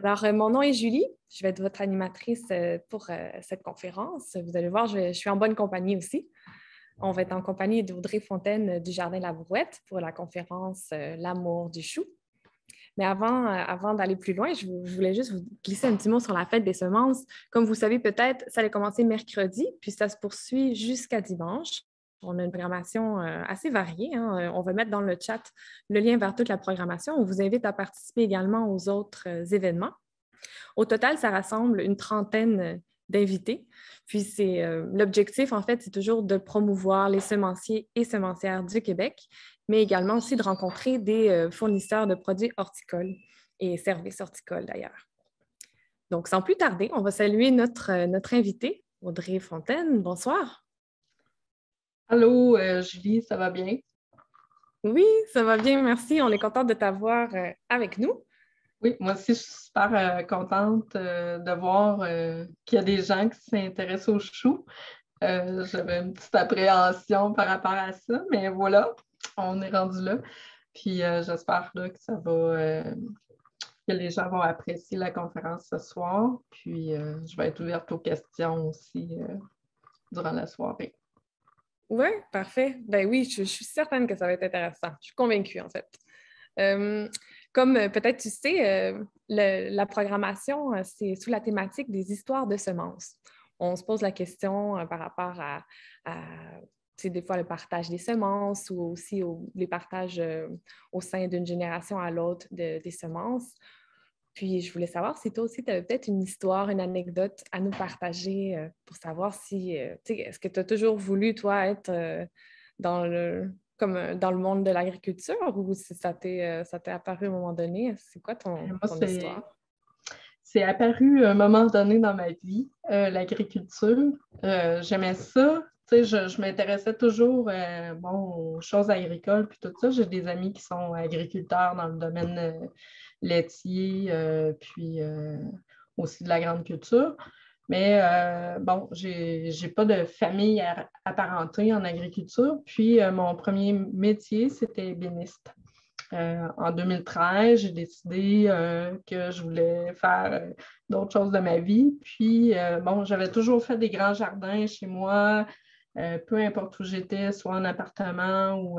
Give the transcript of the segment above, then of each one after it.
Alors, mon nom est Julie. Je vais être votre animatrice pour cette conférence. Vous allez voir, je suis en bonne compagnie aussi. On va être en compagnie d'Audrey Fontaine du Jardin La Brouette pour la conférence L'amour du chou. Mais avant d'aller plus loin, je voulais juste vous glisser un petit mot sur la fête des semences. Comme vous savez peut-être, ça allait commencer mercredi, puis ça se poursuit jusqu'à dimanche. On a une programmation assez variée, hein. On va mettre dans le chat le lien vers toute la programmation. On vous invite à participer également aux autres événements. Au total, ça rassemble une trentaine d'invités. Puis l'objectif, en fait, c'est toujours de promouvoir les semenciers et semencières du Québec, mais également aussi de rencontrer des fournisseurs de produits horticoles et services horticoles d'ailleurs. Donc, sans plus tarder, on va saluer notre invitée, Audrey Fontaine. Bonsoir. Allô, Julie, ça va bien? Oui, ça va bien, merci. On est contente de t'avoir avec nous. Oui, moi aussi, je suis super contente de voir qu'il y a des gens qui s'intéressent aux choux. J'avais une petite appréhension par rapport à ça, mais voilà, on est rendu là. Puis j'espère là, que que les gens vont apprécier la conférence ce soir. Puis je vais être ouverte aux questions aussi durant la soirée. Oui, parfait. Ben oui, je suis certaine que ça va être intéressant. Je suis convaincue, en fait. Comme peut-être tu sais, la programmation, c'est sous la thématique des histoires de semences. On se pose la question par rapport tu sais, des fois le partage des semences ou aussi les partages au sein d'une génération à l'autre des semences. Puis, je voulais savoir si toi aussi, tu avais peut-être une histoire, une anecdote à nous partager pour savoir si, tu sais, est-ce que tu as toujours voulu, toi, être dans le monde de l'agriculture ou si ça t'est apparu à un moment donné? C'est quoi ton histoire? C'est apparu à un moment donné dans ma vie, l'agriculture. J'aimais ça. Tu sais, je m'intéressais toujours aux choses agricoles puis tout ça. J'ai des amis qui sont agriculteurs dans le domaine laitier, puis aussi de la grande culture. Mais j'ai pas de famille apparentée en agriculture. Puis mon premier métier, c'était ébéniste. En 2013, j'ai décidé que je voulais faire d'autres choses de ma vie. Puis, j'avais toujours fait des grands jardins chez moi, peu importe où j'étais, soit en appartement ou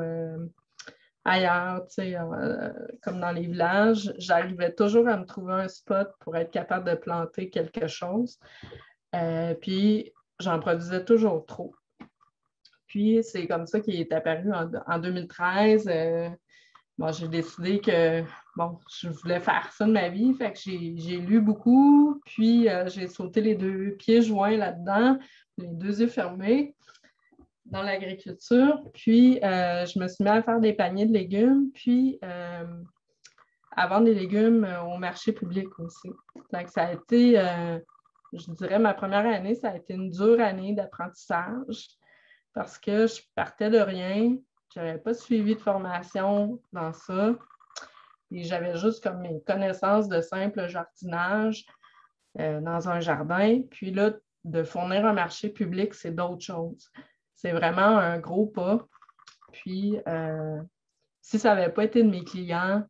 ailleurs, comme dans les villages. J'arrivais toujours à me trouver un spot pour être capable de planter quelque chose. Puis, j'en produisais toujours trop. Puis, c'est comme ça qu'il est apparu en 2013. J'ai décidé que je voulais faire ça de ma vie. Fait que j'ai lu beaucoup, puis j'ai sauté les deux pieds joints là-dedans, les deux yeux fermés dans l'agriculture. Puis je me suis mis à faire des paniers de légumes, puis à vendre des légumes au marché public aussi. Donc, ça a été, je dirais, ma première année, ça a été une dure année d'apprentissage parce que je partais de rien. Je n'avais pas suivi de formation dans ça. Et j'avais juste comme mes connaissances de simple jardinage dans un jardin. Puis là, de fournir un marché public, c'est d'autres choses. C'est vraiment un gros pas. Puis, si ça n'avait pas été de mes clients,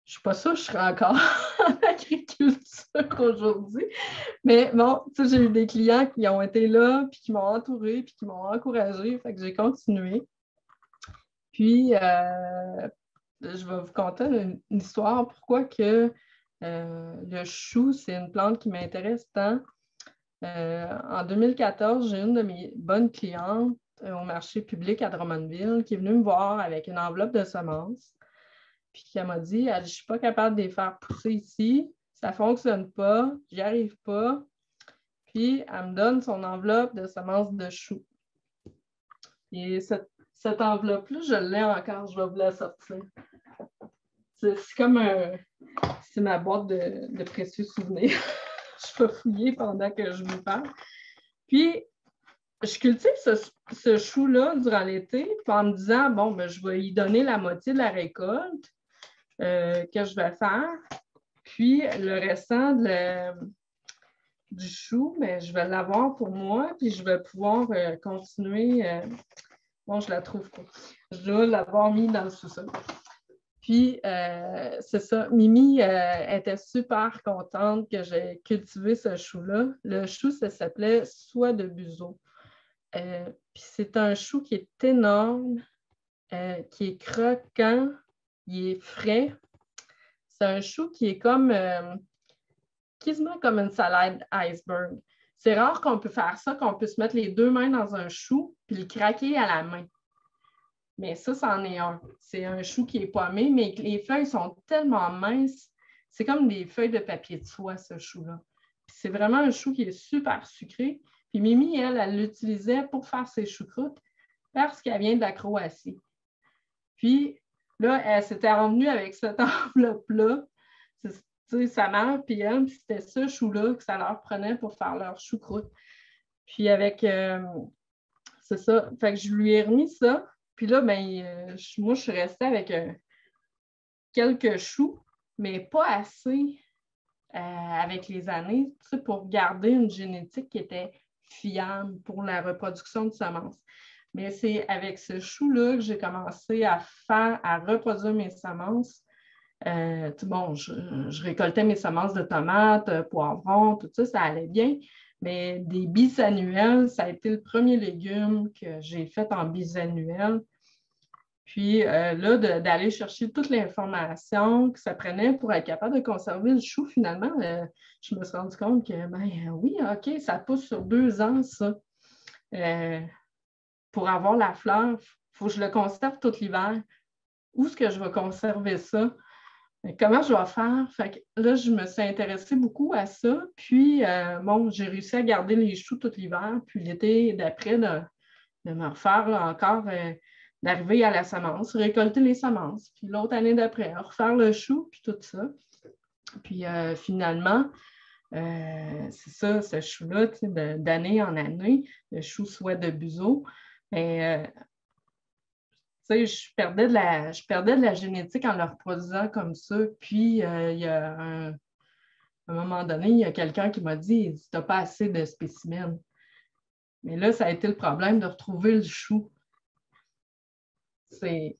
je ne suis pas sûre que je serais encore en agriculture aujourd'hui. Mais bon, tu sais, j'ai eu des clients qui ont été là, puis qui m'ont entourée, puis qui m'ont encouragée. Fait que j'ai continué. Puis, je vais vous conter une histoire. Pourquoi que le chou, c'est une plante qui m'intéresse tant. En 2014, j'ai une de mes bonnes clientes au marché public à Drummondville qui est venue me voir avec une enveloppe de semences. Puis elle m'a dit, je ne suis pas capable de les faire pousser ici, ça ne fonctionne pas, j'y arrive pas. Puis elle me donne son enveloppe de semences de chou. Et cette enveloppe-là, je l'ai encore, je vais vous la sortir. C'est comme c'est ma boîte de précieux souvenirs. Je vais fouiller pendant que je vous parle. Puis, je cultive ce chou-là durant l'été, puis en me disant, je vais y donner la moitié de la récolte que je vais faire. Puis, le restant du chou, je vais l'avoir pour moi, puis je vais pouvoir continuer. Je la trouve pas. Je dois l'avoir mis dans le sous-sol. Puis, c'est ça, Mimi était super contente que j'ai cultivé ce chou-là. Le chou, ça s'appelait Soie de Buzeaud. Puis c'est un chou qui est énorme, qui est croquant, il est frais. C'est un chou qui est comme quasiment comme une salade iceberg. C'est rare qu'on peut faire ça, qu'on puisse mettre les deux mains dans un chou puis le craquer à la main. Mais ça, c'en est un. C'est un chou qui est pommé, mais les feuilles sont tellement minces. C'est comme des feuilles de papier de soie, ce chou-là. Puis c'est vraiment un chou qui est super sucré. Puis Mimi, elle l'utilisait pour faire ses choucroutes parce qu'elle vient de la Croatie. Puis là, elle s'était revenue avec cette enveloppe-là. Sa mère, puis elle, puis c'était ce chou-là que ça leur prenait pour faire leur choucroute. Puis avec, c'est ça, fait que je lui ai remis ça. Puis là, ben, moi, je suis restée avec quelques choux, mais pas assez avec les années, pour garder une génétique qui était fiable pour la reproduction de semences. Mais c'est avec ce chou-là que j'ai commencé à reproduire mes semences. Bon, je récoltais mes semences de tomates, poivrons, tout ça, ça allait bien. Mais des bisannuels, ça a été le premier légume que j'ai fait en bisannuel. Puis là, d'aller chercher toute l'information que ça prenait pour être capable de conserver le chou, finalement, je me suis rendu compte que, ben oui, OK, ça pousse sur 2 ans, ça. Pour avoir la fleur, il faut que je le conserve tout l'hiver. Où est-ce que je vais conserver ça? Comment je vais faire? Fait que là, je me suis intéressée beaucoup à ça. Puis, bon, j'ai réussi à garder les choux tout l'hiver. Puis l'été d'après, de me refaire encore, d'arriver à la semence, récolter les semences. Puis l'autre année d'après, refaire le chou, puis tout ça. Puis finalement, c'est ça, ce chou-là, d'année en année, le chou Soie de Buzeaud, mais je perdais de la génétique en le reproduisant comme ça. Puis, il y a à un moment donné, il y a quelqu'un qui m'a dit, tu n'as pas assez de spécimens. Mais là, ça a été le problème de retrouver le chou. Il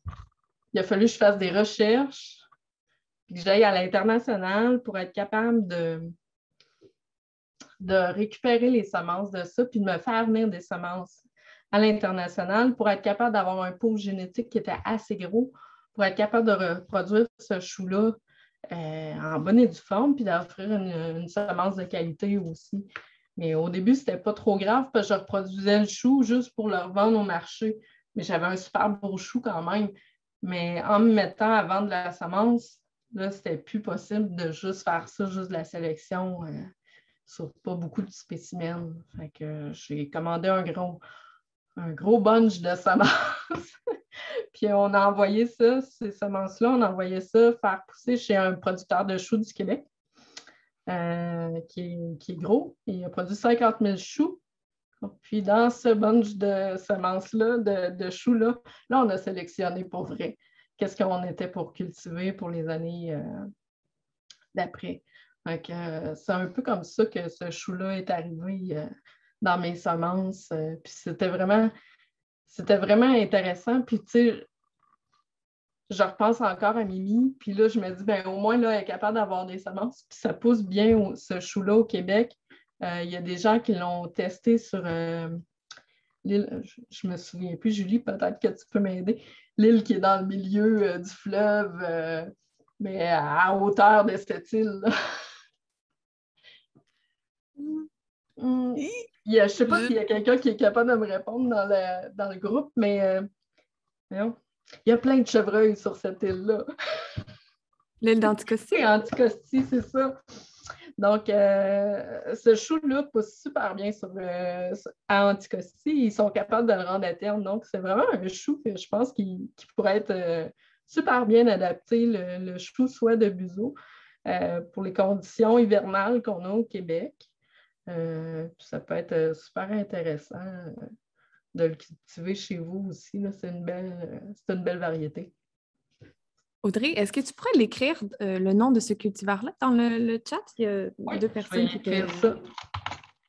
a fallu que je fasse des recherches, puis que j'aille à l'international pour être capable de récupérer les semences de ça, puis de me faire venir des semences à l'international pour être capable d'avoir un pot génétique qui était assez gros pour être capable de reproduire ce chou-là en bonne et due forme, puis d'offrir une semence de qualité aussi. Mais au début, c'était pas trop grave parce que je reproduisais le chou juste pour le revendre au marché. Mais j'avais un super beau chou quand même. Mais en me mettant à vendre de la semence, là, c'était plus possible de juste faire ça, juste de la sélection sur pas beaucoup de spécimens. Fait que j'ai commandé un gros bunch de semences. Puis on a envoyé ça, ces semences-là, on a envoyé ça faire pousser chez un producteur de choux du Québec qui est gros. Il a produit 50 000 choux. Puis dans ce bunch de semences-là, de choux-là, là, on a sélectionné pour vrai qu'est-ce qu'on était pour cultiver pour les années d'après. Donc, c'est un peu comme ça que ce chou-là est arrivé dans mes semences. Puis c'était vraiment intéressant. Puis, tu sais, je repense encore à Mimi. Puis là, je me dis, ben au moins, là, elle est capable d'avoir des semences. Puis ça pousse bien, ce chou-là, au Québec. Il y a des gens qui l'ont testé sur l'île. Je ne me souviens plus, Julie, peut-être que tu peux m'aider. L'île qui est dans le milieu du fleuve, mais à hauteur de cette île. Je ne sais pas s'il y a quelqu'un qui est capable de me répondre dans le groupe, mais il y a plein de chevreuils sur cette île-là. L'île d'Anticosti? Oui, Anticosti, c'est ça. Donc, ce chou-là pousse super bien à Anticosti. Ils sont capables de le rendre à terme. Donc, c'est vraiment un chou que je pense qui pourrait être super bien adapté, le chou Soie de Buzeaud, pour les conditions hivernales qu'on a au Québec. Ça peut être super intéressant de le cultiver chez vous aussi. Là. C'est une belle variété. Audrey, est-ce que tu pourrais l'écrire, le nom de ce cultivar-là, dans le chat? Il y a 2 personnes qui écrire ça.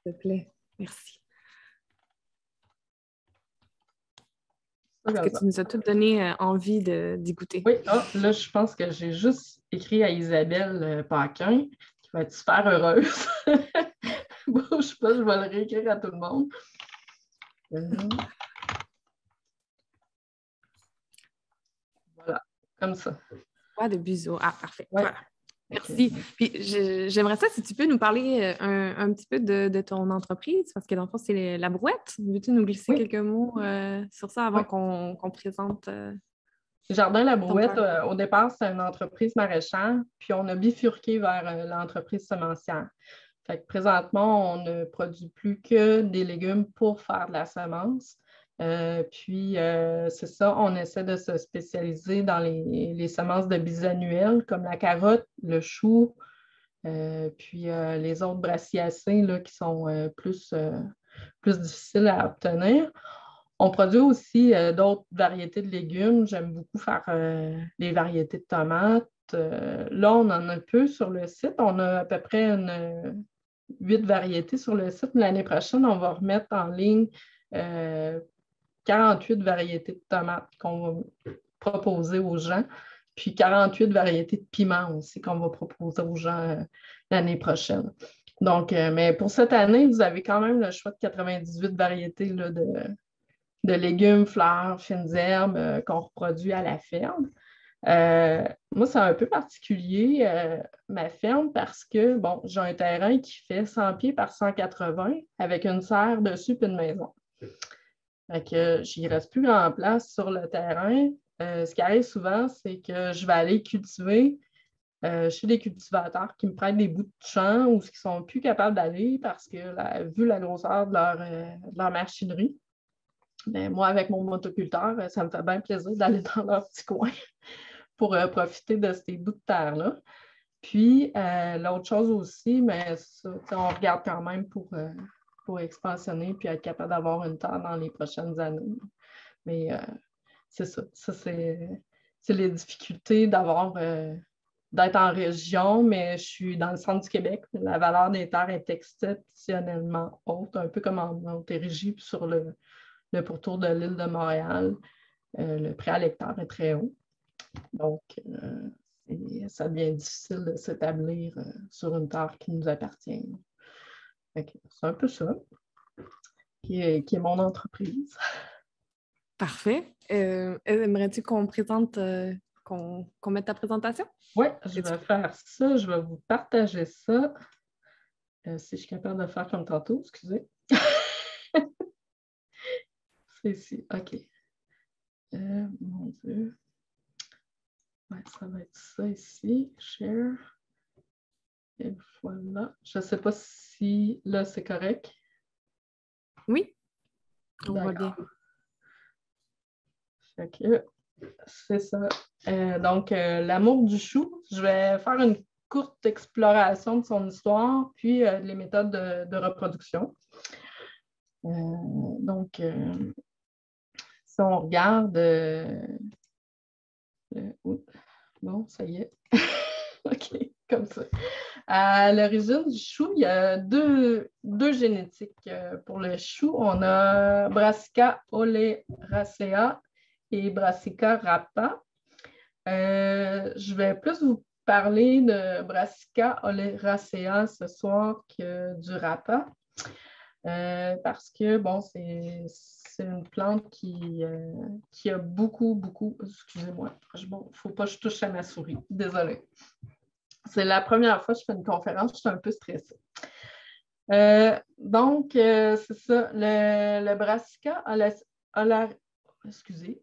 S'il te plaît. Merci. Parce que comme ça. tu nous as tout donné envie d'y goûter. Oui, là, je pense que j'ai juste écrit à Isabelle Paquin, qui va être super heureuse. Bon, je sais pas, je vais le réécrire à tout le monde. Voilà, comme ça. Ouais, de Buzo. Ah, parfait. Ouais. Voilà. Okay. Merci. Puis j'aimerais ça, si tu peux nous parler un petit peu de ton entreprise, parce que dans le fond, c'est la brouette. Veux-tu nous glisser quelques mots sur ça avant qu'on présente Jardin La Brouette, ton au départ, c'est une entreprise maraîchère, puis on a bifurqué vers l'entreprise semencière. Fait que présentement, on ne produit plus que des légumes pour faire de la semence. C'est ça, on essaie de se spécialiser dans les semences de bisannuelles, comme la carotte, le chou, les autres brassiacées là, qui sont plus difficiles à obtenir. On produit aussi d'autres variétés de légumes. J'aime beaucoup faire des variétés de tomates. Là, on en a peu sur le site. On a à peu près 8 variétés sur le site. L'année prochaine, on va remettre en ligne 48 variétés de tomates qu'on va proposer aux gens, puis 48 variétés de piments aussi qu'on va proposer aux gens l'année prochaine. Donc, mais pour cette année, vous avez quand même le choix de 98 variétés là, de légumes, fleurs, fines herbes qu'on reproduit à la ferme. Moi, c'est un peu particulier, ma ferme, parce que, bon, j'ai un terrain qui fait 100 pieds par 180 avec une serre dessus puis une maison. Fait que j'y reste plus grand place sur le terrain. Ce qui arrive souvent, c'est que je vais aller cultiver chez des cultivateurs qui me prêtent des bouts de champ ou qui ne sont plus capables d'aller parce que, vu la grosseur de leur machinerie, ben, moi, avec mon motoculteur, ça me fait bien plaisir d'aller dans leur petit coin pour profiter de ces bouts de terre-là. Puis, l'autre chose aussi, mais ça, on regarde quand même pour expansionner puis être capable d'avoir une terre dans les prochaines années. Mais c'est ça. Ça, c'est les difficultés d'être en région, mais je suis dans le centre du Québec. La valeur des terres est exceptionnellement haute, un peu comme en Montérégie, puis sur le pourtour de l'île de Montréal. Le prix à l'hectare est très haut. Donc, ça devient difficile de s'établir sur une terre qui nous appartient. C'est un peu ça qui est mon entreprise. Parfait. Aimerais-tu qu'on présente, qu'on mette ta présentation? Oui, je vais faire ça. Je vais vous partager ça. Si je suis capable de faire comme tantôt, excusez. C'est ici. OK. Mon Dieu. Ouais, ça va être ça ici. Share. Et voilà. Je ne sais pas si là, c'est correct. Oui, on va bien. Fait que c'est ça. Donc, l'amour du chou, je vais faire une courte exploration de son histoire, puis les méthodes de reproduction. Donc, si on regarde... bon, ça y est. OK, comme ça. À l'origine du chou, il y a deux génétiques. Pour le chou, on a Brassica oleracea et Brassica rapa. Je vais plus vous parler de Brassica oleracea ce soir que du rapa. Parce que, bon, c'est une plante qui a beaucoup, excusez-moi, il ne faut pas que je touche à ma souris, désolée. C'est la première fois que je fais une conférence, je suis un peu stressée. Donc, c'est ça, le Brassica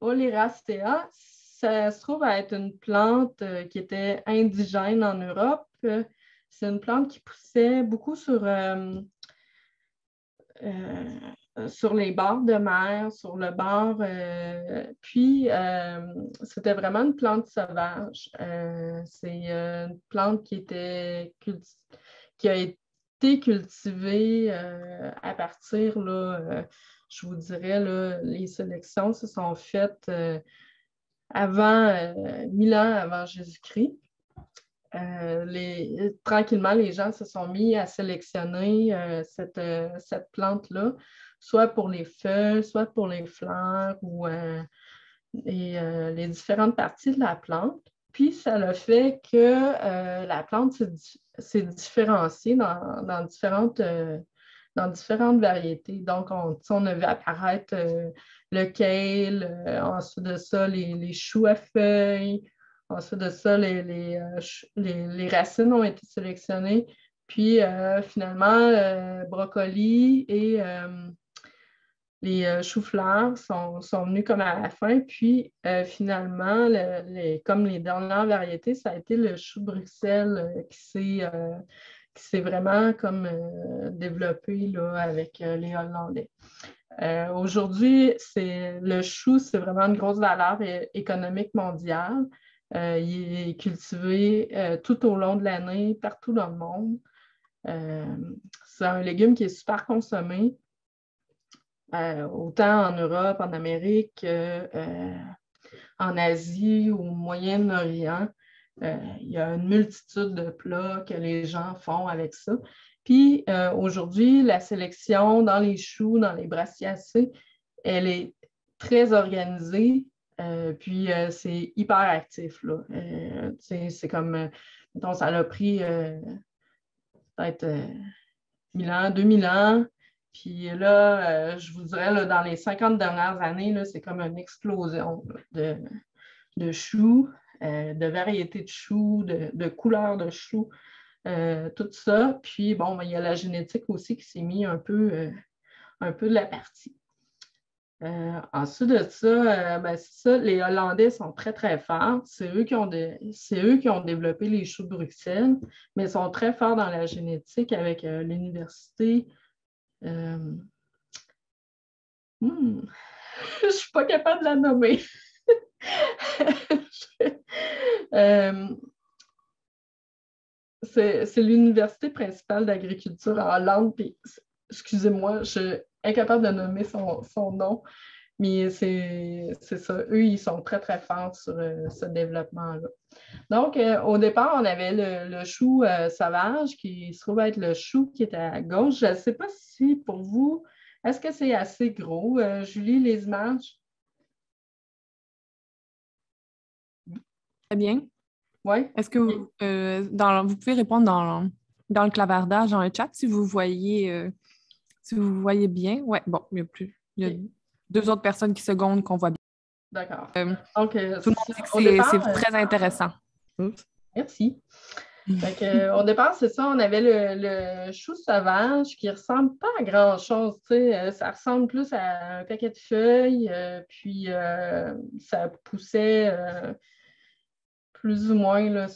oleracea, ça se trouve à être une plante qui était indigène en Europe. C'est une plante qui poussait beaucoup sur les bords de mer, sur le bord. C'était vraiment une plante sauvage. C'est une plante qui a été cultivée à partir, là, je vous dirais, là, les sélections se sont faites avant 1000 ans avant Jésus-Christ. Tranquillement, les gens se sont mis à sélectionner cette plante-là, soit pour les feuilles, soit pour les fleurs, ou les différentes parties de la plante. Puis, ça a fait que la plante s'est différenciée dans différentes variétés. Donc, on a vu apparaître le kale, ensuite de ça, les choux à feuilles, ensuite de ça, les racines ont été sélectionnées. Puis, finalement, brocoli et les choux-fleurs sont venus comme à la fin. Puis, finalement, comme les dernières variétés, ça a été le chou de Bruxelles qui s'est vraiment comme développé là, avec les Hollandais. Aujourd'hui, le chou, c'est vraiment une grosse valeur économique mondiale. Il est cultivé tout au long de l'année, partout dans le monde. C'est un légume qui est super consommé, autant en Europe, en Amérique, en Asie ou au Moyen-Orient. Il y a une multitude de plats que les gens font avec ça. Puis aujourd'hui, la sélection dans les choux, dans les brassiacées, elle est très organisée. Puis c'est hyper actif, là. C'est comme, mettons, ça a pris peut-être 1000 ans, 2000 ans. Puis là, je vous dirais, là, dans les 50 dernières années, là, c'est comme une explosion de choux, de variétés de choux, de couleurs de choux, tout ça. Puis, bon, il y a la génétique aussi qui s'est mis un peu de la partie. Ensuite de ça, c'est ça, les Hollandais sont très, très forts. C'est eux qui ont développé les choux de Bruxelles, mais ils sont très forts dans la génétique avec l'université. Je ne suis pas capable de la nommer. C'est l'université principale d'agriculture en Hollande. Puis, excusez-moi, je suis incapable de nommer son nom, mais c'est ça. Eux, ils sont très, très forts sur ce développement-là. Donc, au départ, on avait le chou sauvage qui se trouve être le chou qui est à gauche. Je ne sais pas si pour vous, est-ce que c'est assez gros? Julie, les images? Très bien. Oui. Est-ce que vous pouvez répondre dans le clavardage, dans le chat, si vous voyez bien? Oui, bon, il y a deux autres personnes qui secondent qu'on voit bien. D'accord. Donc, tout le monde dit que c'est très intéressant. Merci. Au départ, c'est ça, on avait le chou sauvage qui ne ressemble pas à grand-chose. Ça ressemble plus à un paquet de feuilles, puis ça poussait plus ou moins là,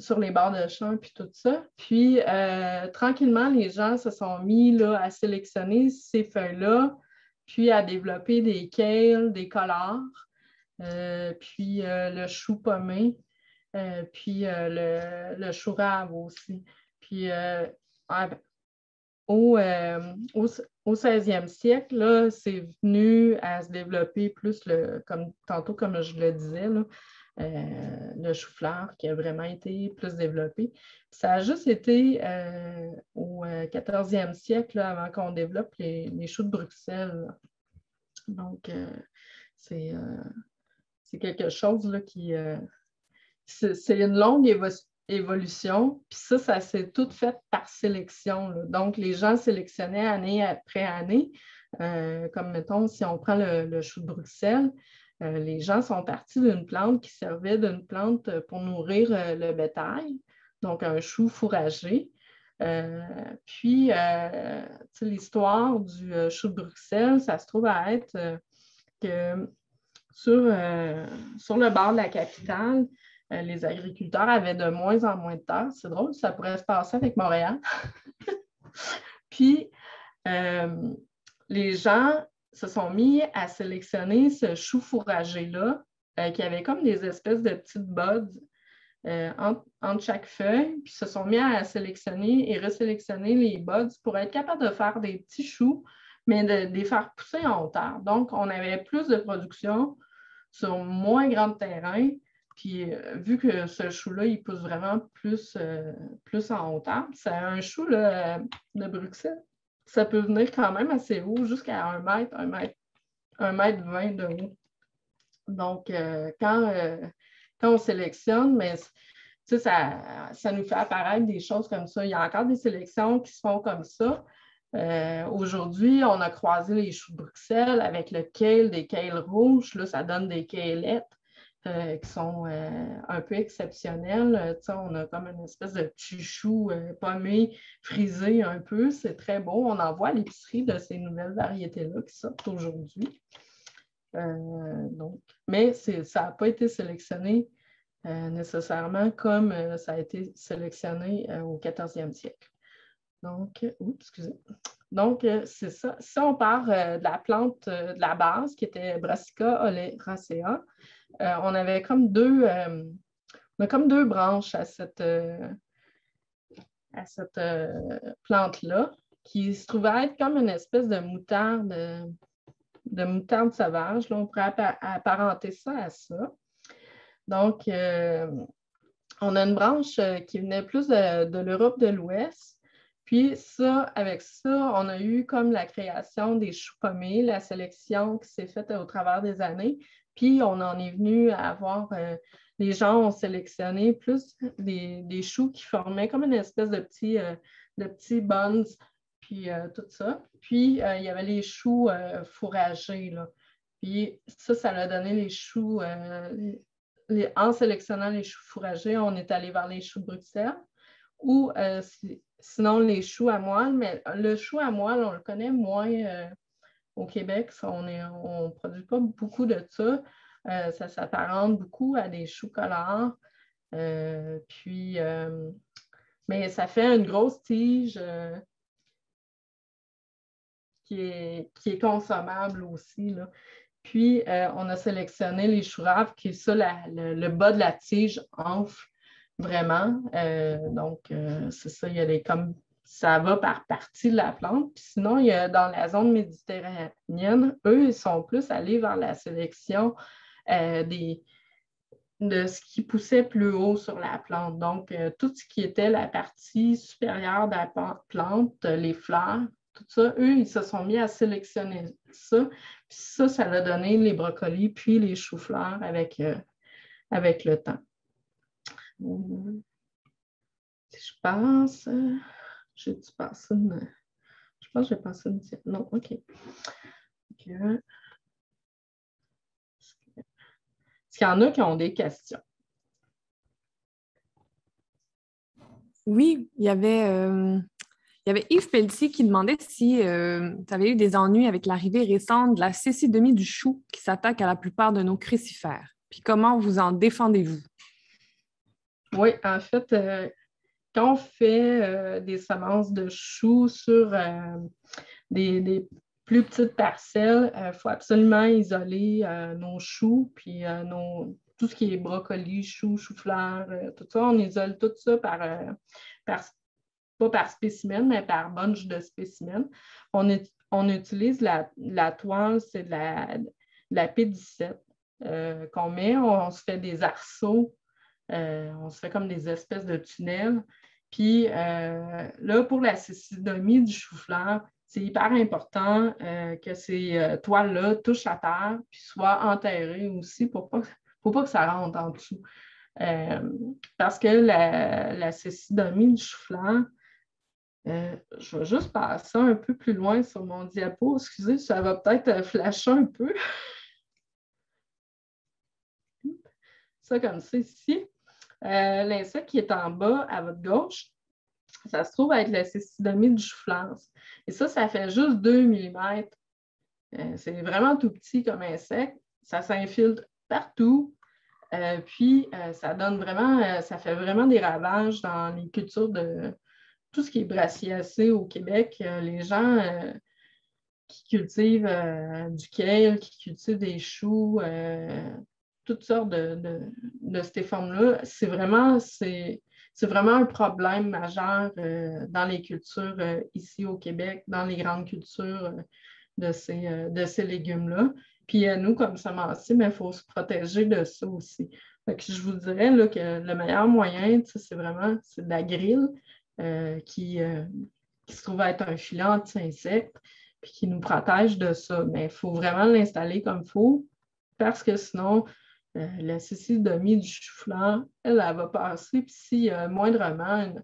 sur les bords de champ, puis tout ça. Puis, tranquillement, les gens se sont mis là, à sélectionner ces feuilles-là, puis à développer des kales, des collards, puis le chou pommé. Puis le chou rave aussi. Puis au 16e siècle, là, c'est venu à se développer plus, tantôt comme je le disais, là, le chou-fleur qui a vraiment été plus développé. Puis ça a juste été au 14e siècle là, avant qu'on développe les choux de Bruxelles. Donc, c'est quelque chose là, qui... c'est une longue évolution, puis ça s'est tout fait par sélection, là. Donc, les gens sélectionnaient année après année. Comme, mettons, si on prend le chou de Bruxelles, les gens sont partis d'une plante qui servait d'une plante pour nourrir le bétail, donc un chou fourragé. Puis, l'histoire du chou de Bruxelles, ça se trouve à être que sur le bord de la capitale, les agriculteurs avaient de moins en moins de terre. C'est drôle, ça pourrait se passer avec Montréal. Puis, les gens se sont mis à sélectionner ce chou fourragé-là, qui avait comme des espèces de petites buds entre chaque feuille, puis se sont mis à sélectionner et resélectionner les buds pour être capable de faire des petits choux, mais de les faire pousser en hauteur. Donc, on avait plus de production sur moins grand terrain. Puis, vu que ce chou-là, il pousse vraiment plus en hauteur, c'est un chou là, de Bruxelles. Ça peut venir quand même assez haut, jusqu'à 1 mètre, 1 mètre 1,20 m de haut. Donc, quand on sélectionne, mais ça nous fait apparaître des choses comme ça. Il y a encore des sélections qui se font comme ça. Aujourd'hui, on a croisé les choux de Bruxelles avec le kale, des kales rouges. Là, ça donne des kalettes qui sont un peu exceptionnelles. On a comme une espèce de petit chou pommé, frisé un peu. C'est très beau. On en voit à l'épicerie de ces nouvelles variétés-là qui sortent aujourd'hui. Mais ça n'a pas été sélectionné nécessairement comme ça a été sélectionné au 14e siècle. Donc, excusez. Donc, c'est ça. Si on part de la plante de la base, qui était Brassica oleracea, on avait comme deux branches à cette plante-là, qui se trouvait être comme une espèce de moutarde sauvage. Là, on pourrait apparenter ça à ça. Donc, on a une branche qui venait plus de l'Europe de l'Ouest. Puis avec ça, on a eu comme la création des choux pommés, la sélection qui s'est faite au travers des années. Puis on en est venu à avoir, les gens ont sélectionné plus des choux qui formaient comme une espèce de petits buns, puis tout ça. Puis il y avait les choux fourragés, là. Puis ça a donné les choux, en sélectionnant les choux fourragés, on est allé vers les choux de Bruxelles. Ou sinon les choux à moelle, mais le chou à moelle, on le connaît moins au Québec. On ne produit pas beaucoup de ça. Ça s'apparente beaucoup à des choux collards. Mais ça fait une grosse tige qui est consommable aussi, là. Puis, on a sélectionné les choux raves, qui est ça, le bas de la tige enfle vraiment. C'est ça, il y a ça va par partie de la plante. Puis sinon, il y a dans la zone méditerranéenne, eux, ils sont plus allés vers la sélection de ce qui poussait plus haut sur la plante. Donc, tout ce qui était la partie supérieure de la plante, les fleurs, tout ça, eux, ils se sont mis à sélectionner ça. Puis ça a donné les brocolis puis les choux-fleurs avec le temps. Si je pense, j'ai-tu passé une... Je pense que j'ai passé une... Non, OK. Est-ce qu'il y en a qui ont des questions? Oui, il y avait Yves Pelletier qui demandait si tu avais eu des ennuis avec l'arrivée récente de la cécidomie du chou qui s'attaque à la plupart de nos crucifères. Puis comment vous en défendez-vous? Oui, en fait, quand on fait des semences de choux sur des plus petites parcelles, il faut absolument isoler nos choux, puis tout ce qui est brocoli, choux, choux-fleurs, tout ça, on isole tout ça pas par spécimen, mais par bunch de spécimens. On utilise la toile, c'est de la P17 qu'on met. On se fait des arceaux, on se fait comme des espèces de tunnels. Puis là, pour la cécidomie du chou-fleur, c'est hyper important que ces toiles-là touchent à terre puis soient enterrées aussi pour pas que ça rentre en dessous. Parce que la cécidomie du chou-fleur, je vais juste passer un peu plus loin sur mon diapo. Excusez, ça va peut-être flasher un peu. Ça comme ça ici. L'insecte qui est en bas à votre gauche, ça se trouve être la cécidomie du chou-fleur. Et ça fait juste 2 mm. C'est vraiment tout petit comme insecte. Ça s'infiltre partout. Puis, ça fait vraiment des ravages dans les cultures de tout ce qui est brassiacé au Québec. Les gens qui cultivent du kale, qui cultivent des choux, toutes sortes de ces formes-là, c'est vraiment un problème majeur dans les cultures ici au Québec, dans les grandes cultures de ces légumes-là. Puis nous, comme semenciers, il faut se protéger de ça aussi. Fait que je vous dirais là, que le meilleur moyen, c'est de la grille qui se trouve être un filet anti-insectes. puis qui nous protège de ça. Mais il faut vraiment l'installer comme il faut, parce que sinon, la cécidomie du chou-fleur, elle va passer, puis s'il y a moindrement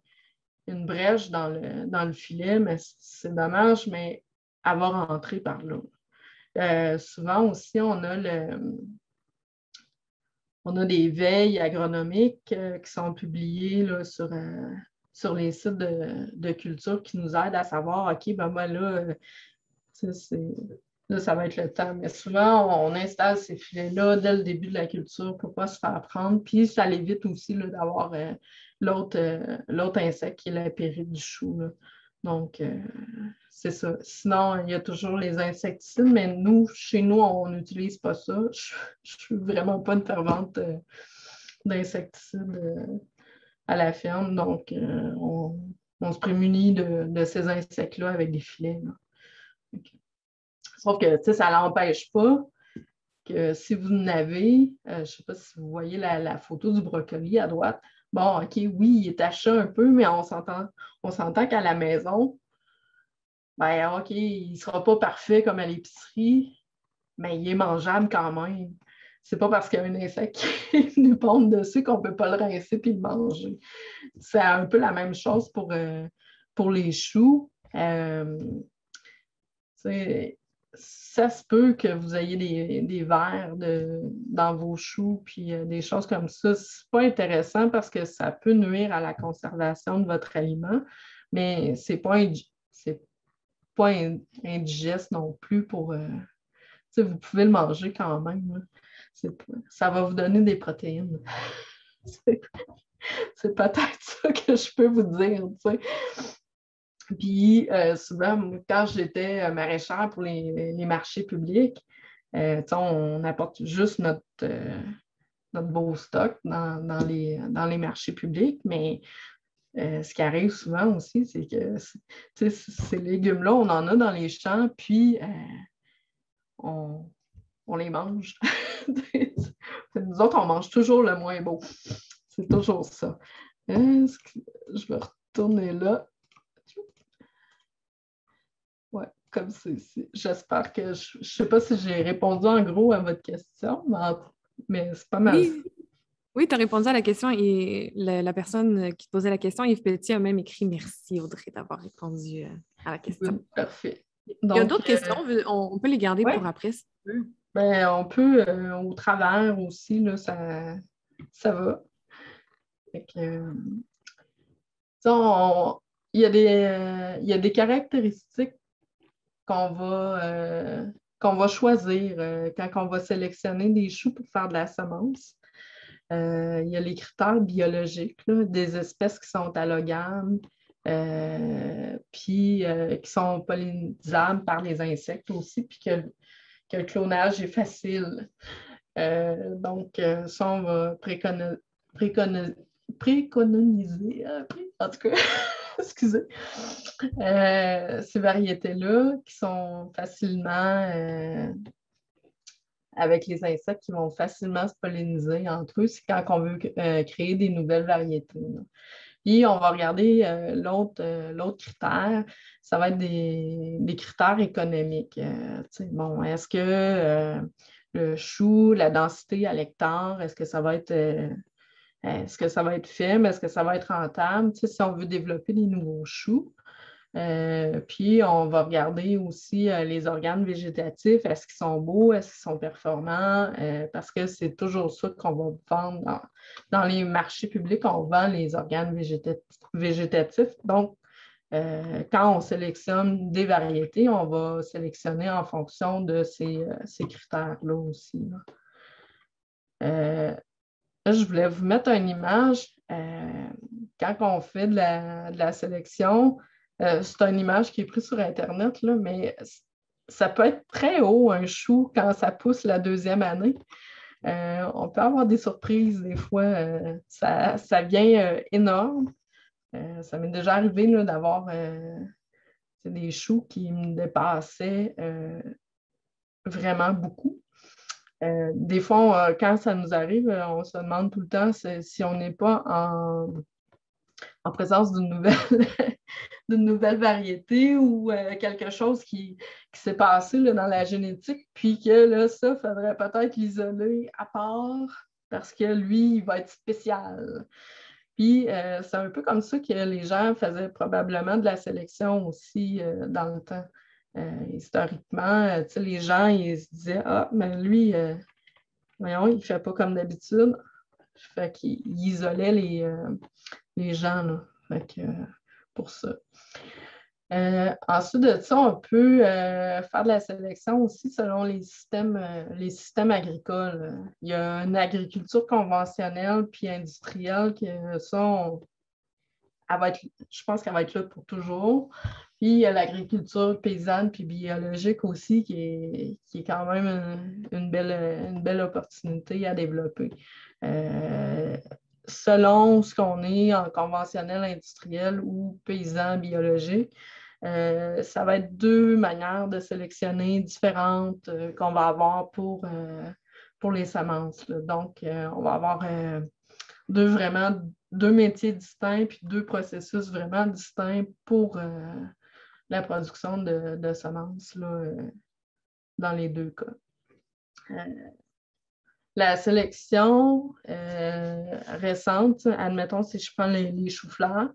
une brèche dans le filet, mais c'est dommage, mais elle va rentrer par là. Souvent aussi, on a des veilles agronomiques qui sont publiées là, sur les sites de culture qui nous aident à savoir, OK, ben là, là, ça va être le temps. Mais souvent, on installe ces filets-là dès le début de la culture pour ne pas se faire prendre. Puis ça l'évite aussi là, d'avoir l'autre insecte qui est la périte du chou. Là. Donc, c'est ça. Sinon, il y a toujours les insecticides, mais nous, chez nous, on n'utilise pas ça. Je ne suis vraiment pas une fervente d'insecticides à la ferme. Donc, on se prémunit de ces insectes-là avec des filets. Là. Okay. Sauf que ça ne l'empêche pas que si vous en avez, je ne sais pas si vous voyez la photo du brocoli à droite, bon, OK, oui, il est taché un peu, mais on s'entend qu'à la maison, ben OK, il ne sera pas parfait comme à l'épicerie, mais il est mangeable quand même. C'est pas parce qu'il y a un insecte qui est venu pondre dessus qu'on ne peut pas le rincer et le manger. C'est un peu la même chose pour les choux. Ça se peut que vous ayez des vers dans vos choux puis des choses comme ça. C'est pas intéressant parce que ça peut nuire à la conservation de votre aliment, mais c'est pas indigeste non plus pour... vous pouvez le manger quand même. Ça va vous donner des protéines. C'est peut-être ça que je peux vous dire. Puis souvent, quand j'étais maraîchère pour les marchés publics, on apporte juste notre beau stock dans les marchés publics, mais ce qui arrive souvent aussi, c'est que ces légumes-là, on en a dans les champs, puis on les mange. Nous autres, on mange toujours le moins beau. C'est toujours ça. Je vais retourner là. Oui, comme c'est ici. J'espère que je ne sais pas si j'ai répondu en gros à votre question, mais c'est pas mal. Oui, oui, tu as répondu à la question et la personne qui te posait la question, Yves Petit, a même écrit merci, Audrey, d'avoir répondu à la question. Oui, parfait. Il y a d'autres questions, on peut les garder ouais, pour après si tu veux. Ben, on peut au travers aussi, là, ça va. Fait que, il y a des caractéristiques qu'on va choisir quand on va sélectionner des choux pour faire de la semence. Il y a les critères biologiques, là, des espèces qui sont allogames, puis qui sont pollinisables par les insectes aussi, puis que le clonage est facile. Donc, ça, on va préconiser, en tout cas, excusez, ces variétés-là qui sont facilement, avec les insectes qui vont facilement se polliniser entre eux, c'est quand on veut créer des nouvelles variétés. Là. Puis, on va regarder l'autre critère, ça va être des critères économiques. Est-ce que le chou, la densité à l'hectare, est-ce que ça va être faible? Est-ce que ça va être rentable? Si on veut développer des nouveaux choux. Puis, on va regarder aussi les organes végétatifs. Est-ce qu'ils sont beaux? Est-ce qu'ils sont performants? Parce que c'est toujours ça qu'on va vendre dans les marchés publics. On vend les organes végétatifs. Donc, quand on sélectionne des variétés, on va sélectionner en fonction de ces critères-là aussi. Là, je voulais vous mettre une image. Quand on fait de la sélection, c'est une image qui est prise sur Internet, là, mais ça peut être très haut, un chou, quand ça pousse la deuxième année. On peut avoir des surprises des fois. Ça vient énorme. Ça m'est déjà arrivé là, d'avoir des choux qui me dépassaient vraiment beaucoup. Des fois, quand ça nous arrive, on se demande tout le temps si on n'est pas en présence d'une nouvelle, d'une nouvelle variété ou quelque chose qui s'est passé là, dans la génétique, puis que là, ça, il faudrait peut-être l'isoler à part parce que lui, il va être spécial. Puis c'est un peu comme ça que les gens faisaient probablement de la sélection aussi dans le temps. Historiquement, les gens, ils se disaient « Ah, mais lui, voyons, il ne fait pas comme d'habitude. » Fait qu'il isolait les gens, là. Fait que, pour ça. Ensuite de ça, on peut faire de la sélection aussi selon les systèmes agricoles. Il y a une agriculture conventionnelle puis industrielle que ça, je pense qu'elle va être là pour toujours. Puis il y a l'agriculture paysanne puis biologique aussi qui est quand même une belle opportunité à développer. Selon ce qu'on est en conventionnel industriel ou paysan biologique, ça va être deux manières de sélectionner différentes qu'on va avoir pour les semences. Là. Donc, on va avoir deux métiers distincts puis deux processus vraiment distincts pour la production de semences là, dans les deux cas. La sélection récente, admettons si je prends les choux-fleurs,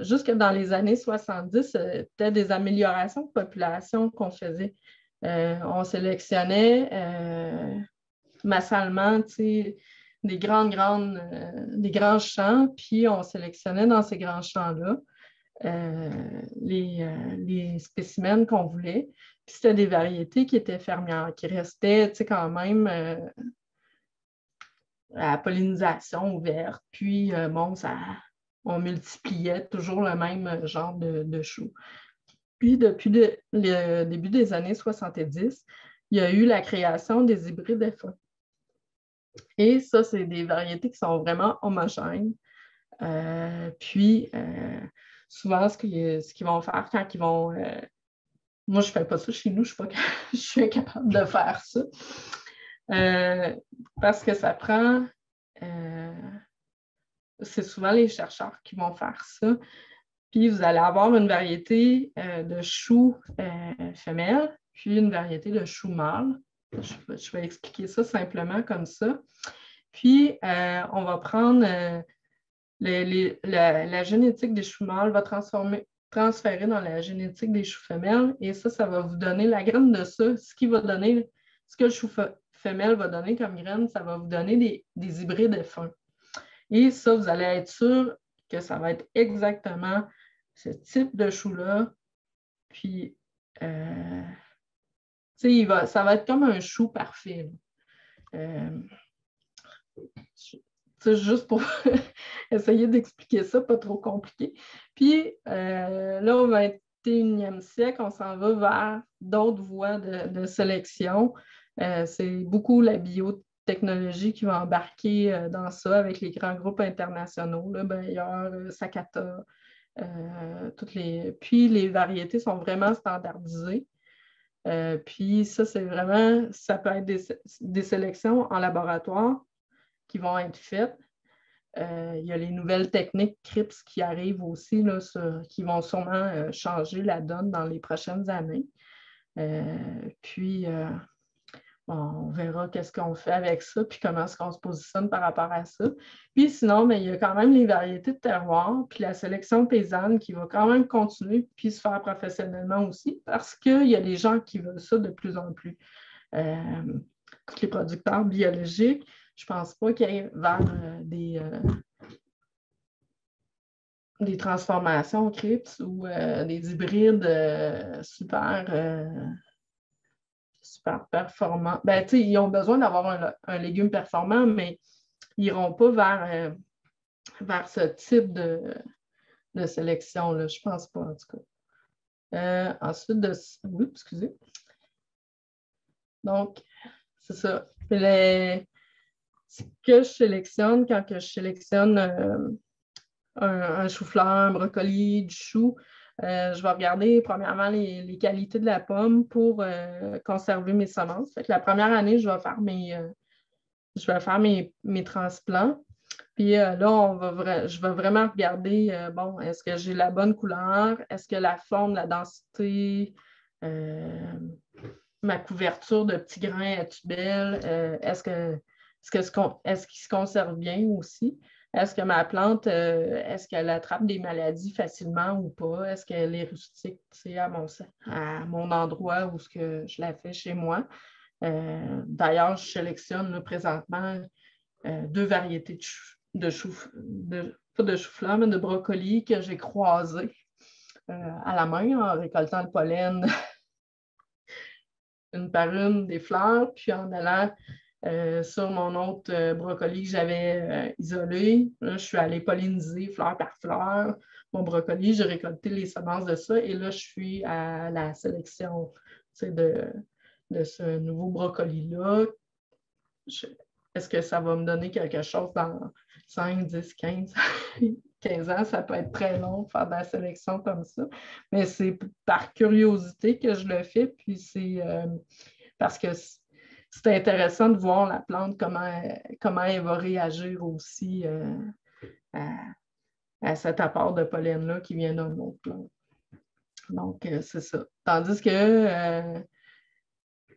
jusque dans les années 70, c'était des améliorations de population qu'on faisait. On sélectionnait massalement, des grands champs, puis on sélectionnait dans ces grands champs-là les spécimens qu'on voulait. Puis c'était des variétés qui étaient fermières, qui restaient quand même à pollinisation ouverte. Puis bon, on multipliait toujours le même genre de choux. Puis depuis le début des années 70, il y a eu la création des hybrides F1. Et ça, c'est des variétés qui sont vraiment homogènes. Puis, souvent, ce qu'ils vont faire quand ils vont... moi, je ne fais pas ça chez nous, je suis incapable de faire ça. Parce que ça prend... c'est souvent les chercheurs qui vont faire ça. Puis, vous allez avoir une variété de choux femelles, puis une variété de choux mâles. Je vais expliquer ça simplement comme ça. Puis, on va prendre la génétique des choux mâles, va transférer dans la génétique des choux femelles. Et ça va vous donner la graine de ça. Ce que le chou femelle va donner comme graine, ça va vous donner des hybrides F1. Et ça, vous allez être sûr que ça va être exactement ce type de chou-là. Puis, ça va être comme un chou parfait. Juste pour essayer d'expliquer ça, pas trop compliqué. Puis là, au 21e siècle, on s'en va vers d'autres voies de sélection. C'est beaucoup la biotechnologie qui va embarquer dans ça avec les grands groupes internationaux, là, Bayer, Sakata, puis les variétés sont vraiment standardisées. Puis ça, ça peut être des sélections en laboratoire qui vont être faites. Il y a les nouvelles techniques CRISPR qui arrivent aussi, là, qui vont sûrement changer la donne dans les prochaines années. Puis, on verra qu'est-ce qu'on fait avec ça, puis comment est-ce qu'on se positionne par rapport à ça. Puis sinon, mais il y a quand même les variétés de terroir, puis la sélection paysanne qui va quand même continuer, puis se faire professionnellement aussi, parce qu'il y a des gens qui veulent ça de plus en plus. Les producteurs biologiques, je ne pense pas qu'ils aillent vers des transformations CRISPR ou des hybrides super performants. Ils ont besoin d'avoir un légume performant, mais ils n'iront pas vers ce type de sélection-là. Je ne pense pas, en tout cas. Ensuite de... Oui, excusez. Donc, c'est ça. Ce que je sélectionne quand je sélectionne un chou-fleur, un brocoli, du chou, je vais regarder premièrement les qualités de la pomme pour conserver mes semences. Fait que la première année, je vais faire mes transplants. Puis là, je vais vraiment regarder, bon, est-ce que j'ai la bonne couleur? Est-ce que la forme, la densité, ma couverture de petits grains est-tu belle? Est-ce qu'il se conserve bien aussi? Est-ce que ma plante, est-ce qu'elle attrape des maladies facilement ou pas? Est-ce qu'elle est rustique, à mon endroit où je la fais chez moi? D'ailleurs, je sélectionne là, présentement 2 variétés pas de chou-fleur, mais de brocoli que j'ai croisés à la main en récoltant le pollen une par une des fleurs, puis en allant sur mon autre brocoli que j'avais isolé. Là, je suis allée polliniser fleur par fleur mon brocoli. J'ai récolté les semences de ça et là, je suis à la sélection de ce nouveau brocoli-là. Est-ce que ça va me donner quelque chose dans 5, 10, 15, 15 ans? Ça peut être très long de faire de la sélection comme ça. Mais c'est par curiosité que je le fais. Puis c'est parce que c'est intéressant de voir la plante, comment elle va réagir aussi à cet apport de pollen-là qui vient d'une autre plante. Donc, c'est ça. Tandis que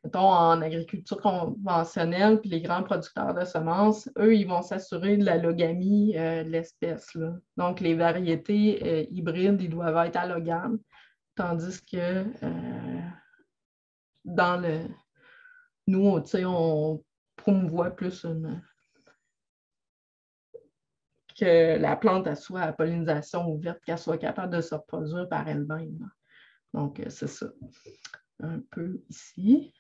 mettons, en agriculture conventionnelle, puis les grands producteurs de semences, eux, ils vont s'assurer de l'allogamie de l'espèce. Là. Donc, les variétés hybrides, ils doivent être allogames, tandis que nous, on promouvoit plus que la plante elle soit à pollinisation ouverte, qu'elle soit capable de se reproduire par elle-même. Là. Donc, c'est ça. Un peu ici.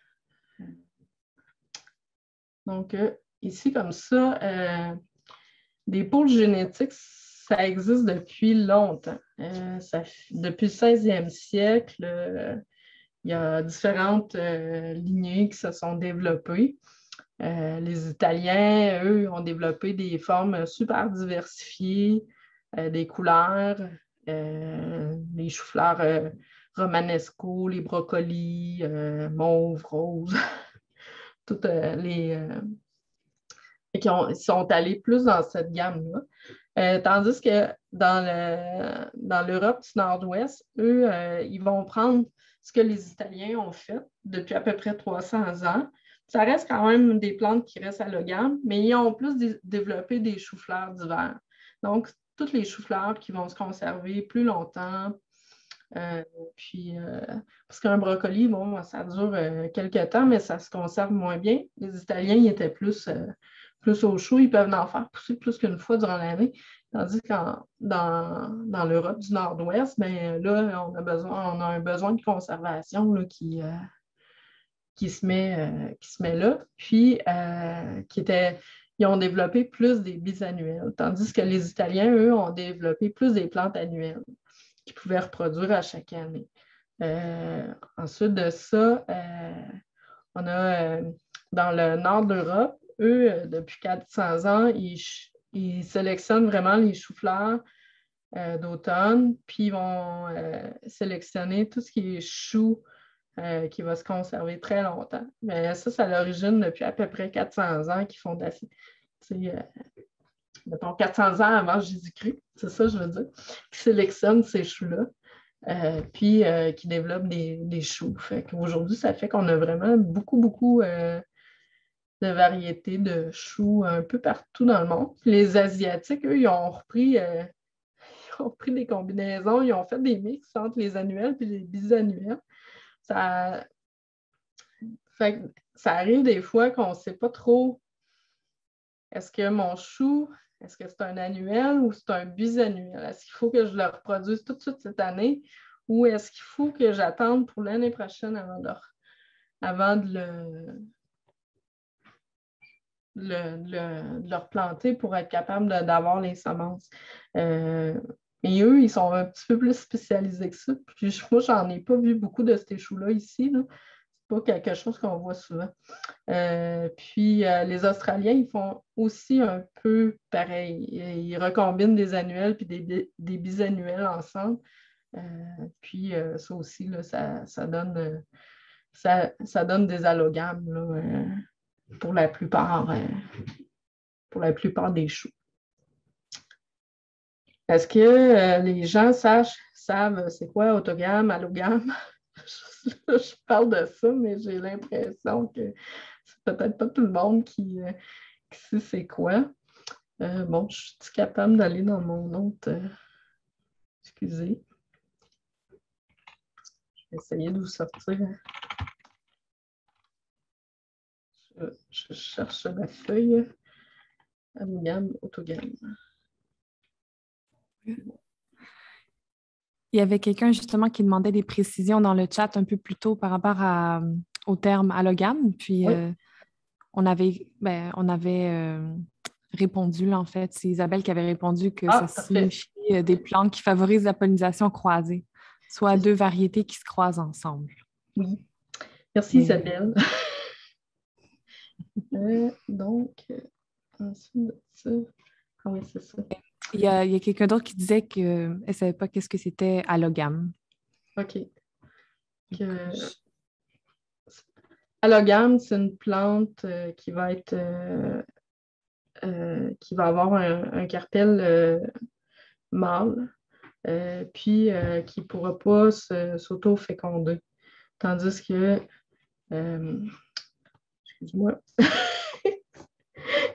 Donc, ici, comme ça, des pôles génétiques, ça existe depuis longtemps. Depuis le 16e siècle, il y a différentes lignées qui se sont développées. Les Italiens, eux, ont développé des formes super diversifiées, des couleurs, les choux-fleurs romanesco, les brocolis, mauve, rose, toutes qui sont allés plus dans cette gamme-là. Tandis que dans l'Europe du Nord-Ouest, eux, ils vont prendre ce que les Italiens ont fait depuis à peu près 300 ans. Ça reste quand même des plantes qui restent allogames, mais ils ont plus développé des choux-fleurs d'hiver. Donc, toutes les choux-fleurs qui vont se conserver plus longtemps. Parce qu'un brocoli, bon, ça dure quelques temps, mais ça se conserve moins bien. Les Italiens, ils étaient plus au chaud, ils peuvent en faire pousser plus qu'une fois durant l'année. Tandis que dans l'Europe du Nord-Ouest, ben, là, on a un besoin de conservation là, qui se met là. Puis, ils ont développé plus des bisannuels. Tandis que les Italiens, eux, ont développé plus des plantes annuelles qui pouvaient reproduire à chaque année. Ensuite de ça, on a dans le nord de l'Europe, eux, depuis 400 ans, ils sélectionnent vraiment les choux-fleurs d'automne, puis ils vont sélectionner tout ce qui est chou qui va se conserver très longtemps. Mais ça, c'est à l'origine depuis à peu près 400 ans qu'ils font mettons 400 ans avant Jésus-Christ, c'est ça je veux dire, qui sélectionnent ces choux-là. Puis qui développent des choux. Aujourd'hui, ça fait qu'on a vraiment beaucoup de variétés de choux un peu partout dans le monde. Puis les Asiatiques, eux, ils ont repris des combinaisons, ils ont fait des mix entre les annuels et les bisannuels. Ça arrive des fois qu'on ne sait pas trop est-ce que mon chou, est-ce que c'est un annuel ou c'est un bisannuel? Est-ce qu'il faut que je le reproduise tout de suite cette année ou est-ce qu'il faut que j'attende pour l'année prochaine avant de le replanter pour être capable d'avoir les semences? Et eux, ils sont un petit peu plus spécialisés que ça. Puis moi, j'en ai pas vu beaucoup de ces choux-là ici. Là. Pas quelque chose qu'on voit souvent. Les Australiens, ils font aussi un peu pareil. Ils recombinent des annuels et des bisannuels ensemble. Ça aussi, là, ça donne des allogames là, pour la plupart des choux. Est-ce que les gens savent c'est quoi autogame, allogamme? Je parle de ça, mais j'ai l'impression que c'est peut-être pas tout le monde qui sait c'est quoi. Bon, je suis capable d'aller dans mon autre. Excusez. Je vais essayer de vous sortir. Je cherche la feuille. Allogame, autogame. Il y avait quelqu'un justement qui demandait des précisions dans le chat un peu plus tôt par rapport au terme allogame. Puis Oui. on avait répondu, là, en fait. C'est Isabelle qui avait répondu que ça Ah, parfait. signifie des plantes qui favorisent la pollinisation croisée, soit C'est- deux variétés qui se croisent ensemble. Oui. Merci Mais Isabelle. Donc, ensuite de ça. Ah oui, c'est ça. il y a quelqu'un d'autre qui disait qu'elle ne savait pas qu'est-ce que c'était allogame. OK. Que... Allogame, c'est une plante qui va être qui va avoir un carpel mâle, puis qui ne pourra pas s'auto-féconder. Tandis que, excuse-moi,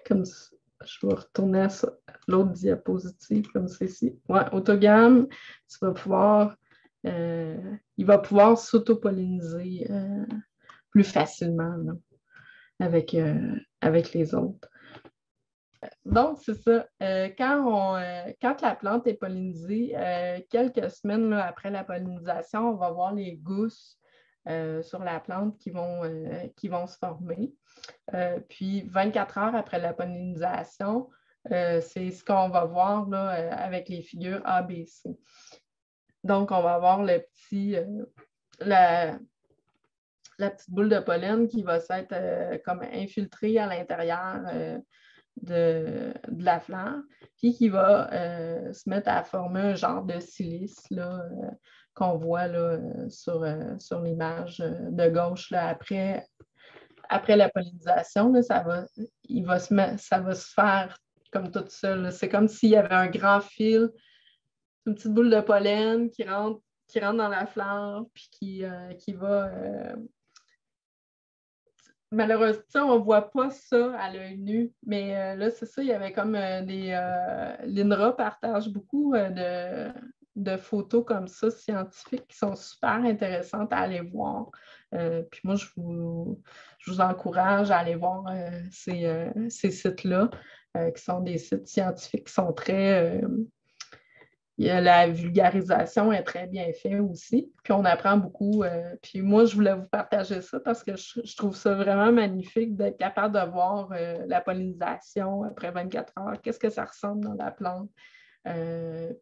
comme je vais retourner à l'autre diapositive comme ceci. Ouais, autogame, il va pouvoir s'auto-polliniser plus facilement là, avec les autres. Donc, c'est ça. Quand la plante est pollinisée, quelques semaines là, après la pollinisation, on va voir les gousses sur la plante qui vont se former. Puis, 24 heures après la pollinisation, c'est ce qu'on va voir là, avec les figures A, B, C. Donc, on va avoir la petite boule de pollen qui va s'être comme infiltrée à l'intérieur de la fleur, puis qui va se mettre à former un genre de silice là, qu'on voit là, sur l'image de gauche là, après la pollinisation. Là, ça va se faire comme tout ça. C'est comme s'il y avait un grand fil, une petite boule de pollen qui rentre dans la fleur, puis qui va malheureusement, on ne voit pas ça à l'œil nu, mais là, c'est ça, il y avait comme l'INRA partage beaucoup de photos comme ça, scientifiques, qui sont super intéressantes à aller voir. Puis moi, je vous encourage à aller voir ces sites-là, qui sont des sites scientifiques qui sont très la vulgarisation est très bien faite aussi. Puis on apprend beaucoup. Puis moi, je voulais vous partager ça parce que je trouve ça vraiment magnifique d'être capable de voir la pollinisation après 24 heures. Qu'est-ce que ça ressemble dans la plante?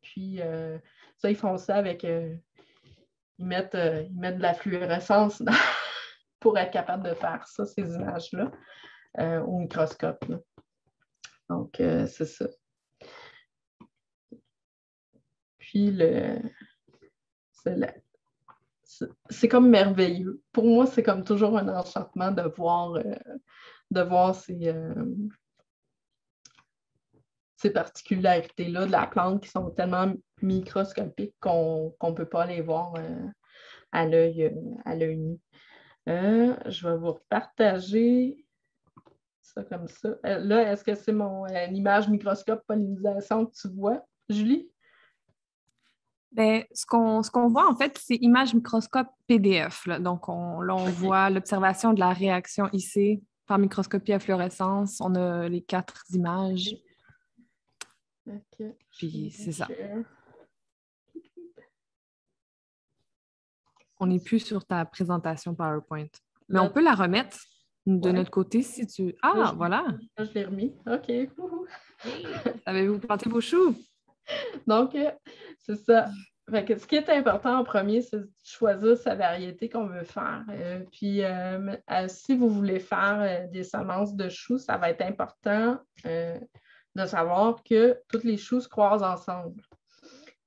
Puis ça, ils font ça avec... ils mettent de la fluorescence pour être capable de faire ça, ces images-là, au microscope. Là. Donc, c'est ça. Puis, c'est comme merveilleux. Pour moi, c'est comme toujours un enchantement de voir ces particularités-là de la plante qui sont tellement microscopiques qu'on ne peut pas les voir à l'œil nu. Je vais vous partager ça comme ça. Là, est-ce que c'est mon image microscope pollinisation que tu vois, Julie? Bien, ce qu'on voit, en fait, c'est image microscope PDF. Là. Donc, on voit l'observation de la réaction ici par microscopie à fluorescence. On a les 4 images. OK. Puis, c'est ça. On n'est plus sur ta présentation PowerPoint. Mais on peut la remettre de notre côté si tu... Ah, voilà! Je l'ai remis. OK. Avez-vous planté vos choux? Donc, c'est ça. Fait que ce qui est important en premier, c'est de choisir sa variété qu'on veut faire. Puis, si vous voulez faire des semences de choux, ça va être important de savoir que toutes les choux se croisent ensemble.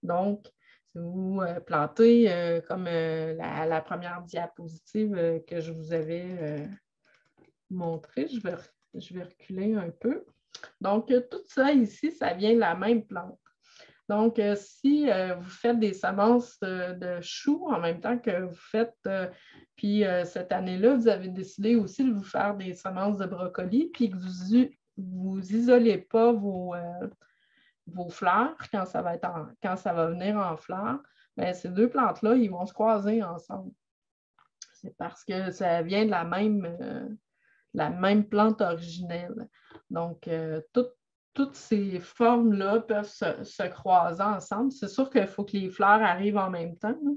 Donc, si vous plantez comme la première diapositive que je vous avais montrée, je vais reculer un peu. Donc, tout ça ici, ça vient de la même plante. Donc, si vous faites des semences de choux en même temps que vous faites, puis cette année-là, vous avez décidé aussi de vous faire des semences de brocoli, puis que vous isolez pas vos fleurs quand ça va quand ça va venir en fleurs, bien, ces deux plantes-là, ils vont se croiser ensemble. C'est parce que ça vient de la même plante originelle. Donc, toutes ces formes-là peuvent se croiser ensemble. C'est sûr qu'il faut que les fleurs arrivent en même temps là,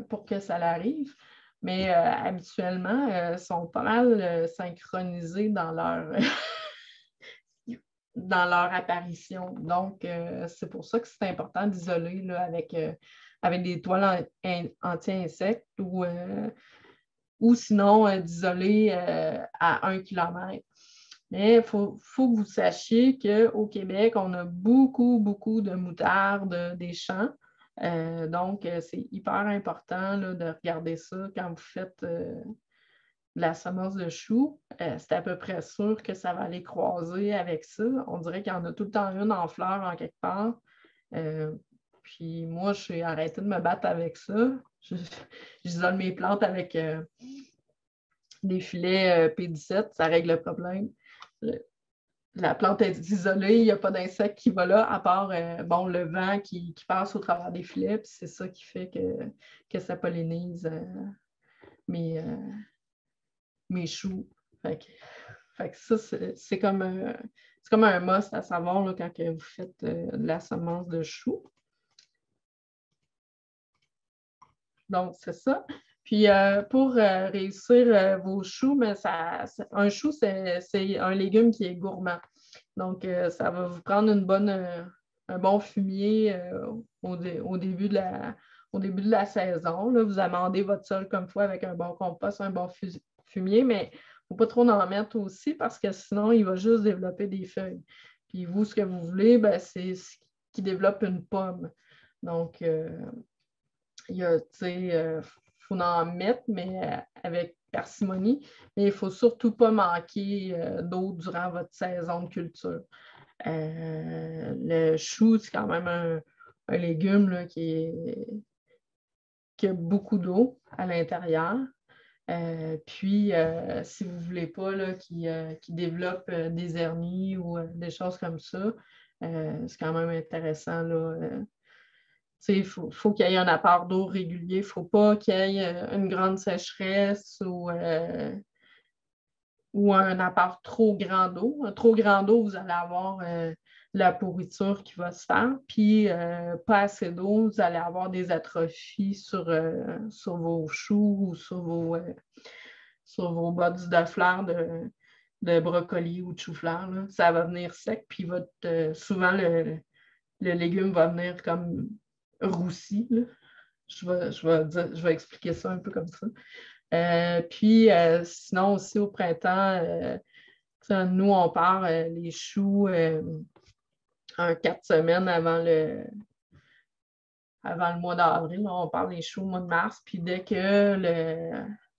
pour que ça l'arrive. Mais habituellement, elles sont pas mal synchronisées dans dans leur apparition. Donc, c'est pour ça que c'est important d'isoler avec des toiles anti-insectes ou sinon d'isoler à 1 kilomètre. Mais il faut que vous sachiez qu'au Québec, on a beaucoup, beaucoup de moutarde des champs. Donc, c'est hyper important là, de regarder ça quand vous faites de la semence de choux. C'est à peu près sûr que ça va aller croiser avec ça. On dirait qu'il y en a tout le temps une en fleurs en quelque part. Puis moi, je suis arrêtée de me battre avec ça. J'isole mes plantes avec des filets P17, ça règle le problème. La plante est isolée, il n'y a pas d'insecte qui va là, à part le vent qui passe au travers des filets, puis c'est ça qui fait que ça pollinise mes choux. Fait que ça, c'est comme un must à savoir là, quand vous faites de la semence de choux. Donc, c'est ça. Puis, pour réussir vos choux, mais un chou, c'est un légume qui est gourmand. Donc, ça va vous prendre un bon fumier au début de la saison. Là, vous amendez votre sol comme il faut avec un bon compost, un bon fumier, mais il ne faut pas trop en mettre aussi parce que sinon, il va juste développer des feuilles. Puis vous, ce que vous voulez, ben, c'est ce qui développe une pomme. Donc, il faut en mettre, mais avec parcimonie. Mais il ne faut surtout pas manquer d'eau durant votre saison de culture. Le chou, c'est quand même un légume là, qui a beaucoup d'eau à l'intérieur. Puis, si vous ne voulez pas qu'il développe des hernies ou des choses comme ça, c'est quand même intéressant là, il faut qu'il y ait un apport d'eau régulier. Il ne faut pas qu'il y ait une grande sécheresse ou un apport trop grand d'eau. Trop grand d'eau, vous allez avoir la pourriture qui va se faire. Puis, pas assez d'eau, vous allez avoir des atrophies sur vos choux ou sur vos bottes de fleurs de brocoli ou de chou-fleur. Ça va venir sec, puis souvent le légume va venir comme roussi. Là. Je vais expliquer ça un peu comme ça. Puis, sinon aussi au printemps, nous, on part les choux 4 semaines avant le mois d'avril. On part les choux au mois de mars. Puis, dès que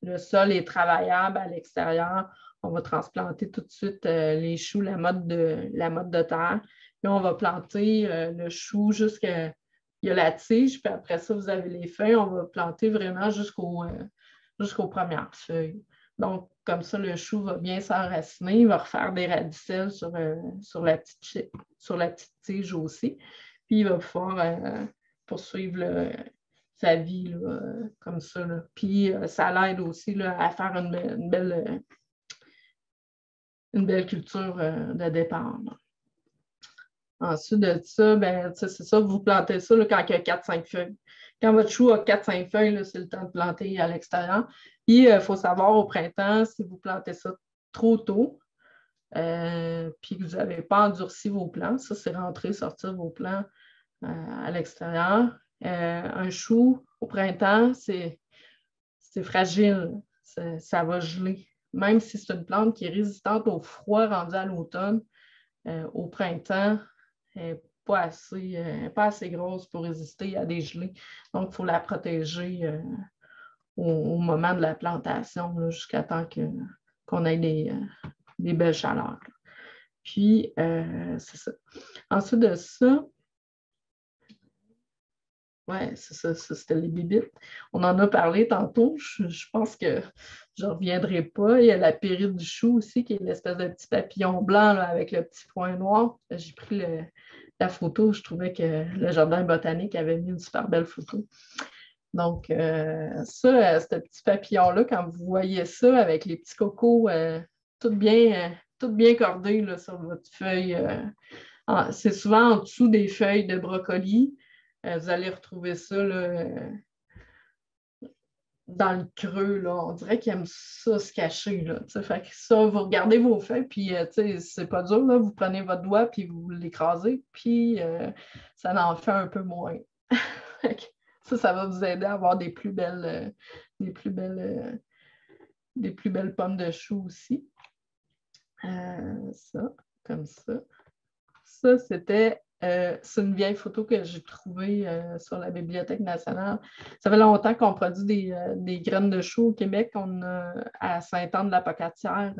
le sol est travaillable à l'extérieur, on va transplanter tout de suite les choux, la motte de terre. Puis, on va planter le chou jusqu'à il y a la tige, puis après ça, vous avez les feuilles. On va planter vraiment jusqu'aux premières feuilles. Donc, comme ça, le chou va bien s'enraciner. Il va refaire des radicelles sur la petite tige aussi. Puis, il va pouvoir poursuivre sa vie là, comme ça. Là. Puis, ça l'aide aussi là, à faire une belle culture de départ. Là. Ensuite de ça, ben, c'est ça, vous plantez ça là, quand il y a 4-5 feuilles. Quand votre chou a 4-5 feuilles, là, c'est le temps de planter à l'extérieur. Puis, il faut savoir au printemps, si vous plantez ça trop tôt, puis que vous n'avez pas endurci vos plants, ça, c'est rentrer, sortir vos plants à l'extérieur. Un chou, au printemps, c'est fragile, ça va geler. Même si c'est une plante qui est résistante au froid rendu à l'automne, au printemps, elle n'est pas assez grosse pour résister à des gelées. Donc, il faut la protéger au moment de la plantation jusqu'à temps qu'on ait des belles chaleurs. Puis, c'est ça. Ensuite de ça, Ouais, c'est ça, c'était les bibites. On en a parlé tantôt. Je pense que je ne reviendrai pas. Il y a la périte du chou aussi, qui est l'espèce de petit papillon blanc là, avec le petit point noir. J'ai pris la photo. Je trouvais que le jardin botanique avait mis une super belle photo. Donc, ça, ce petit papillon-là, quand vous voyez ça avec les petits cocos tout bien cordés là, sur votre feuille, c'est souvent en dessous des feuilles de brocoli. Vous allez retrouver ça là, dans le creux. Là. On dirait qu'ils aiment ça se cacher. Là, fait que ça, vous regardez vos feuilles, puis c'est pas dur. Là, vous prenez votre doigt, puis vous l'écrasez, puis ça en fait un peu moins. Ça va vous aider à avoir des plus belles, des plus belles pommes de chou aussi. Ça, comme ça. Ça, c'est une vieille photo que j'ai trouvée sur la Bibliothèque nationale. Ça fait longtemps qu'on produit des graines de chou au Québec. On a à Saint-Anne-de-la-Pocatière,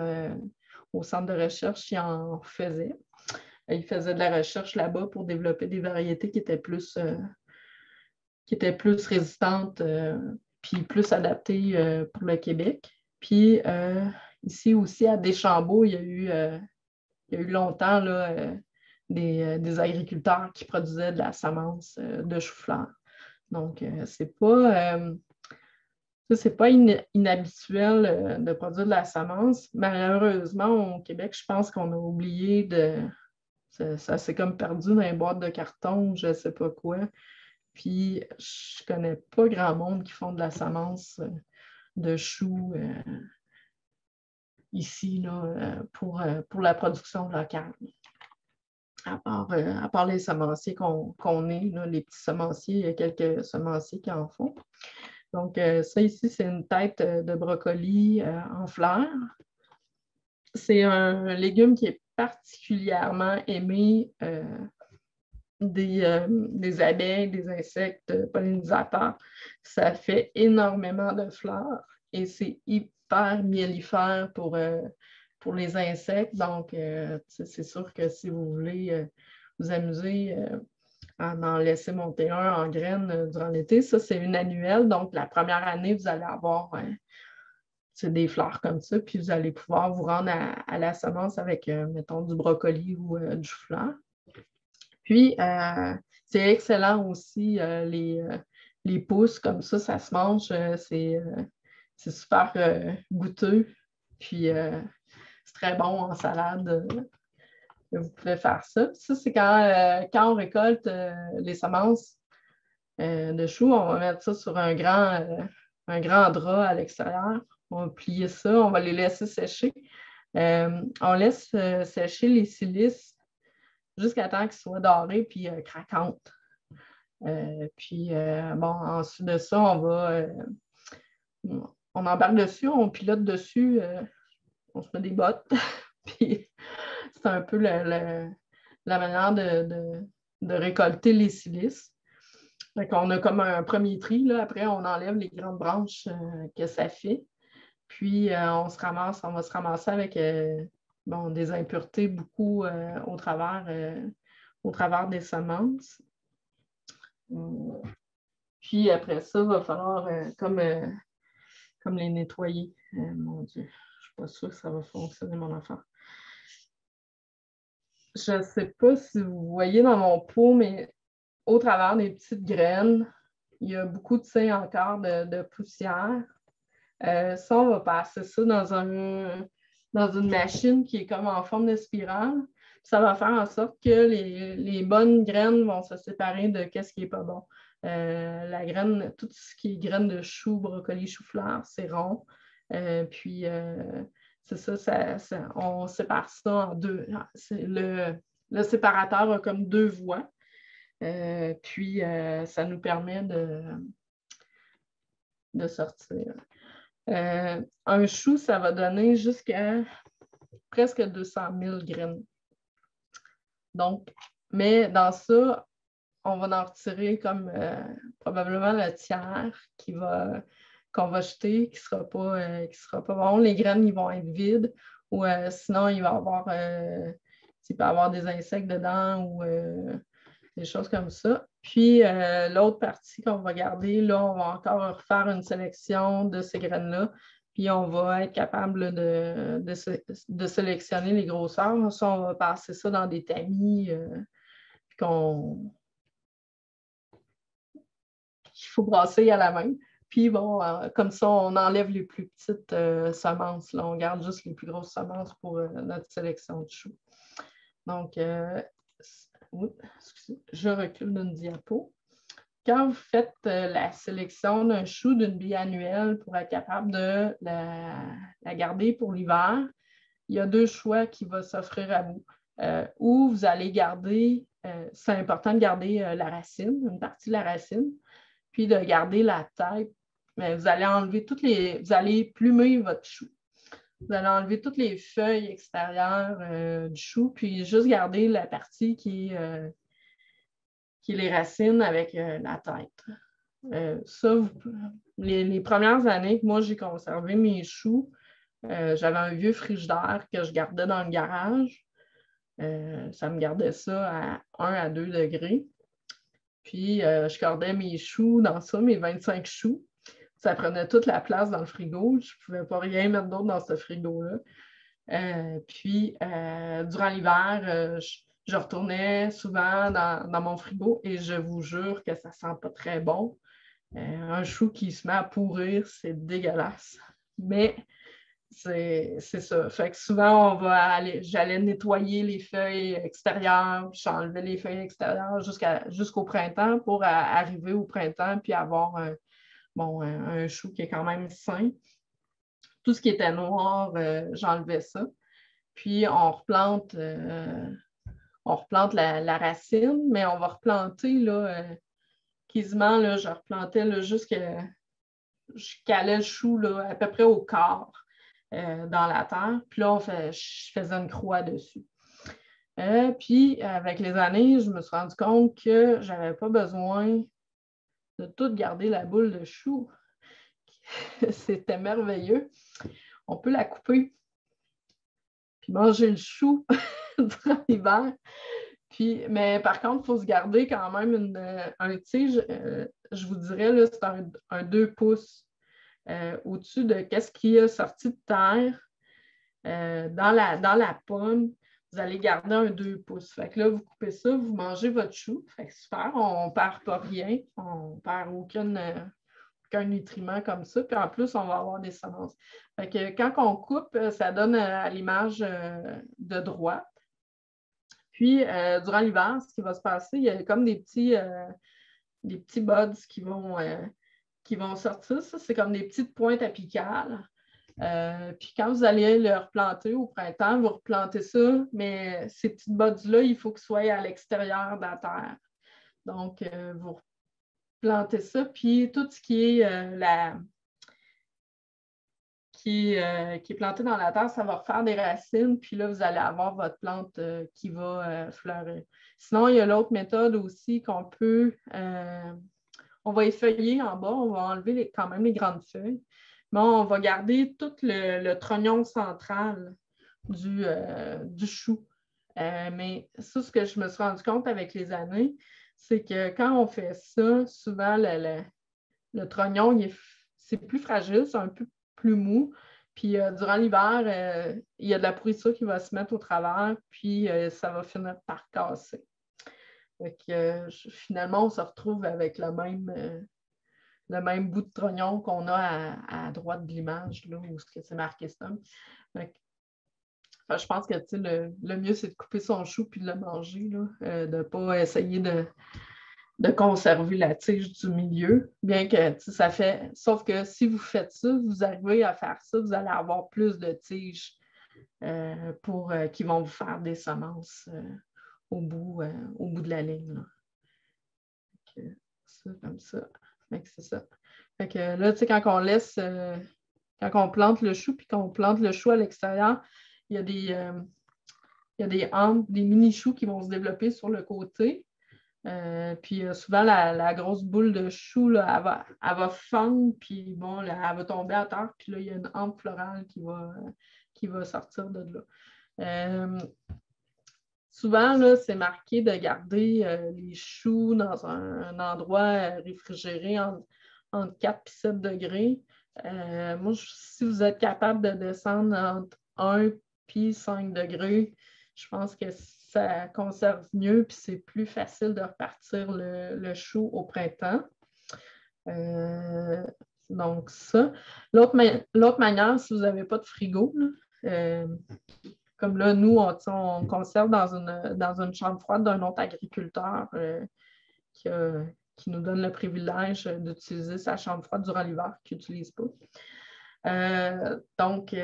au centre de recherche, ils en faisaient. Ils faisaient de la recherche là-bas pour développer des variétés qui étaient plus résistantes puis plus adaptées pour le Québec. Puis ici aussi, à Deschambault, il y a eu longtemps là, des agriculteurs qui produisaient de la semence de chou-fleur. Donc, c'est pas inhabituel de produire de la semence. Malheureusement, au Québec, je pense qu'on a oublié ça s'est comme perdu dans les boîtes de carton, je ne sais pas quoi. Puis, je ne connais pas grand monde qui font de la semence de choux ici là, pour la production locale. À part les semenciers qu'on est, là, les petits semenciers, il y a quelques semenciers qui en font. Donc, ça ici, c'est une tête de brocoli en fleurs. C'est un légume qui est particulièrement aimé des abeilles, des insectes pollinisateurs. Ça fait énormément de fleurs et c'est hyper mellifère pour les insectes. Donc, c'est sûr que si vous voulez vous amuser à en laisser monter un en graines durant l'été, ça, c'est une annuelle. Donc, la première année, vous allez avoir des fleurs comme ça, puis vous allez pouvoir vous rendre à la semence avec, mettons, du brocoli ou du chou-fleur. Puis, c'est excellent aussi, les pousses comme ça se mange, c'est super goûteux. Puis, c'est très bon en salade. Vous pouvez faire ça. Puis ça, c'est quand on récolte les semences de choux, on va mettre ça sur un grand drap à l'extérieur. On va plier ça, on va les laisser sécher. On laisse sécher les silices jusqu'à temps qu'ils soient dorés puis craquantes. Ensuite de ça, on embarque dessus, on pilote dessus, on se met des bottes. Puis c'est un peu la manière de récolter les silices. Fait qu'on a comme un premier tri, là. Après, on enlève les grandes branches que ça fait. Puis, on va se ramasser avec des impuretés beaucoup au travers des semences. Puis, après ça, il va falloir comme les nettoyer. Mon Dieu, je ne suis pas sûre que ça va fonctionner, mon affaire. Je ne sais pas si vous voyez dans mon pot, mais au travers des petites graines, il y a beaucoup encore de poussière. Ça, on va passer ça dans une machine qui est comme en forme de spirale. Ça va faire en sorte que les bonnes graines vont se séparer de ce qui n'est pas bon. La graine, tout ce qui est graines de chou, brocoli, chou-fleur, c'est rond. C'est ça, on sépare ça en deux. Le séparateur a comme deux voies. Ça nous permet de sortir. Un chou, ça va donner jusqu'à presque 200 000 graines. Donc, mais dans ça, on va en retirer comme probablement le tiers qu'on va jeter, qui sera pas bon. Les graines, ils vont être vides ou sinon, il peut y avoir des insectes dedans ou des choses comme ça. Puis, l'autre partie qu'on va garder, là, on va encore refaire une sélection de ces graines-là. Puis, on va être capable de sélectionner les grosseurs. Ça, on va passer ça dans des tamis qu'il faut brasser à la main. Puis, bon, comme ça, on enlève les plus petites semences. Là. On garde juste les plus grosses semences pour notre sélection de choux. Donc, oui, je recule d'une diapo. Quand vous faites la sélection d'un chou d'une biannuelle pour être capable de la garder pour l'hiver, il y a deux choix qui vont s'offrir à vous. Ou vous allez garder, c'est important de garder la racine, une partie de la racine, puis de garder la tête. Mais vous allez enlever vous allez plumer votre chou. Vous allez enlever toutes les feuilles extérieures du chou, puis juste garder la partie qui est les racines avec la tête. Ça, les premières années que moi j'ai conservé mes choux, j'avais un vieux frigidaire que je gardais dans le garage. Ça me gardait ça à 1 à 2 degrés. Puis, je gardais mes choux dans ça, mes 25 choux. Ça prenait toute la place dans le frigo. Je ne pouvais pas rien mettre d'autre dans ce frigo-là. Puis, durant l'hiver, je retournais souvent dans mon frigo et je vous jure que ça ne sent pas très bon. Un chou qui se met à pourrir, c'est dégueulasse. Mais c'est ça. Fait que souvent, j'allais nettoyer les feuilles extérieures, puis j'enlevais les feuilles extérieures jusqu'au printemps pour arriver au printemps puis avoir un chou qui est quand même sain. Tout ce qui était noir, j'enlevais ça. Puis on replante la racine, mais on va replanter là, quasiment, là, je replantais là, je calais le chou là, à peu près au quart dans la terre. Puis là, je faisais une croix dessus. Puis avec les années, je me suis rendu compte que je n'avais pas besoin de tout garder la boule de chou. C'était merveilleux. On peut la couper, puis manger le chou durant l'hiver. Mais par contre, il faut se garder quand même un tige, je vous dirais, là, c'est un 2 pouces au-dessus de ce qui est sorti de terre dans la pomme. Vous allez garder un 2 pouces. Fait que là, vous coupez ça, vous mangez votre chou. Fait que super, on ne perd pas rien. On ne perd aucun nutriment comme ça. Puis en plus, on va avoir des semences. Fait que quand on coupe, ça donne à l'image de droite. Puis, durant l'hiver, ce qui va se passer, il y a comme des petits buds qui vont sortir. Ça, c'est comme des petites pointes apicales. Puis quand vous allez le replanter au printemps, vous replantez ça, mais ces petites buds-là, il faut qu'ils soient à l'extérieur de la terre. Donc, vous replantez ça, puis tout ce qui est qui est planté dans la terre, ça va refaire des racines, puis là, vous allez avoir votre plante qui va fleurir. Sinon, il y a l'autre méthode aussi qu'on peut, on va effeuiller en bas, on va enlever quand même les grandes feuilles, mais on va garder tout le trognon central du chou. Mais ça, ce que je me suis rendu compte avec les années, c'est que quand on fait ça, souvent, le trognon, c'est plus fragile, c'est un peu plus mou. Puis durant l'hiver, il y a de la pourriture qui va se mettre au travers, puis ça va finir par casser. Donc, finalement, on se retrouve avec le même bout de trognon qu'on a à droite de l'image, là, où c'est marqué Stump. Je pense que le mieux, c'est de couper son chou puis de le manger, là, de ne pas essayer de conserver la tige du milieu, bien que ça fait. Sauf que si vous faites ça, vous arrivez à faire ça, vous allez avoir plus de tiges qui vont vous faire des semences au bout de la ligne. Là. Ça, comme ça. C'est ça. Fait que là, quand on plante le chou, puis qu'on plante le chou à l'extérieur, il y a des hampes, des mini-choux qui vont se développer sur le côté. Puis souvent, la grosse boule de chou, là, elle va fendre, puis bon, là, elle va tomber à terre, puis là, il y a une hampe florale qui va sortir de là. souvent, là, c'est marqué de garder les choux dans un endroit réfrigéré entre 4 et 7 degrés. Moi, si vous êtes capable de descendre entre 1 et 5 degrés, je pense que ça conserve mieux puis c'est plus facile de repartir le chou au printemps. Donc, ça. L'autre manière, si vous n'avez pas de frigo, là, comme là, nous, on conserve dans une chambre froide d'un autre agriculteur qui nous donne le privilège d'utiliser sa chambre froide durant l'hiver, qu'il n'utilise pas. Donc,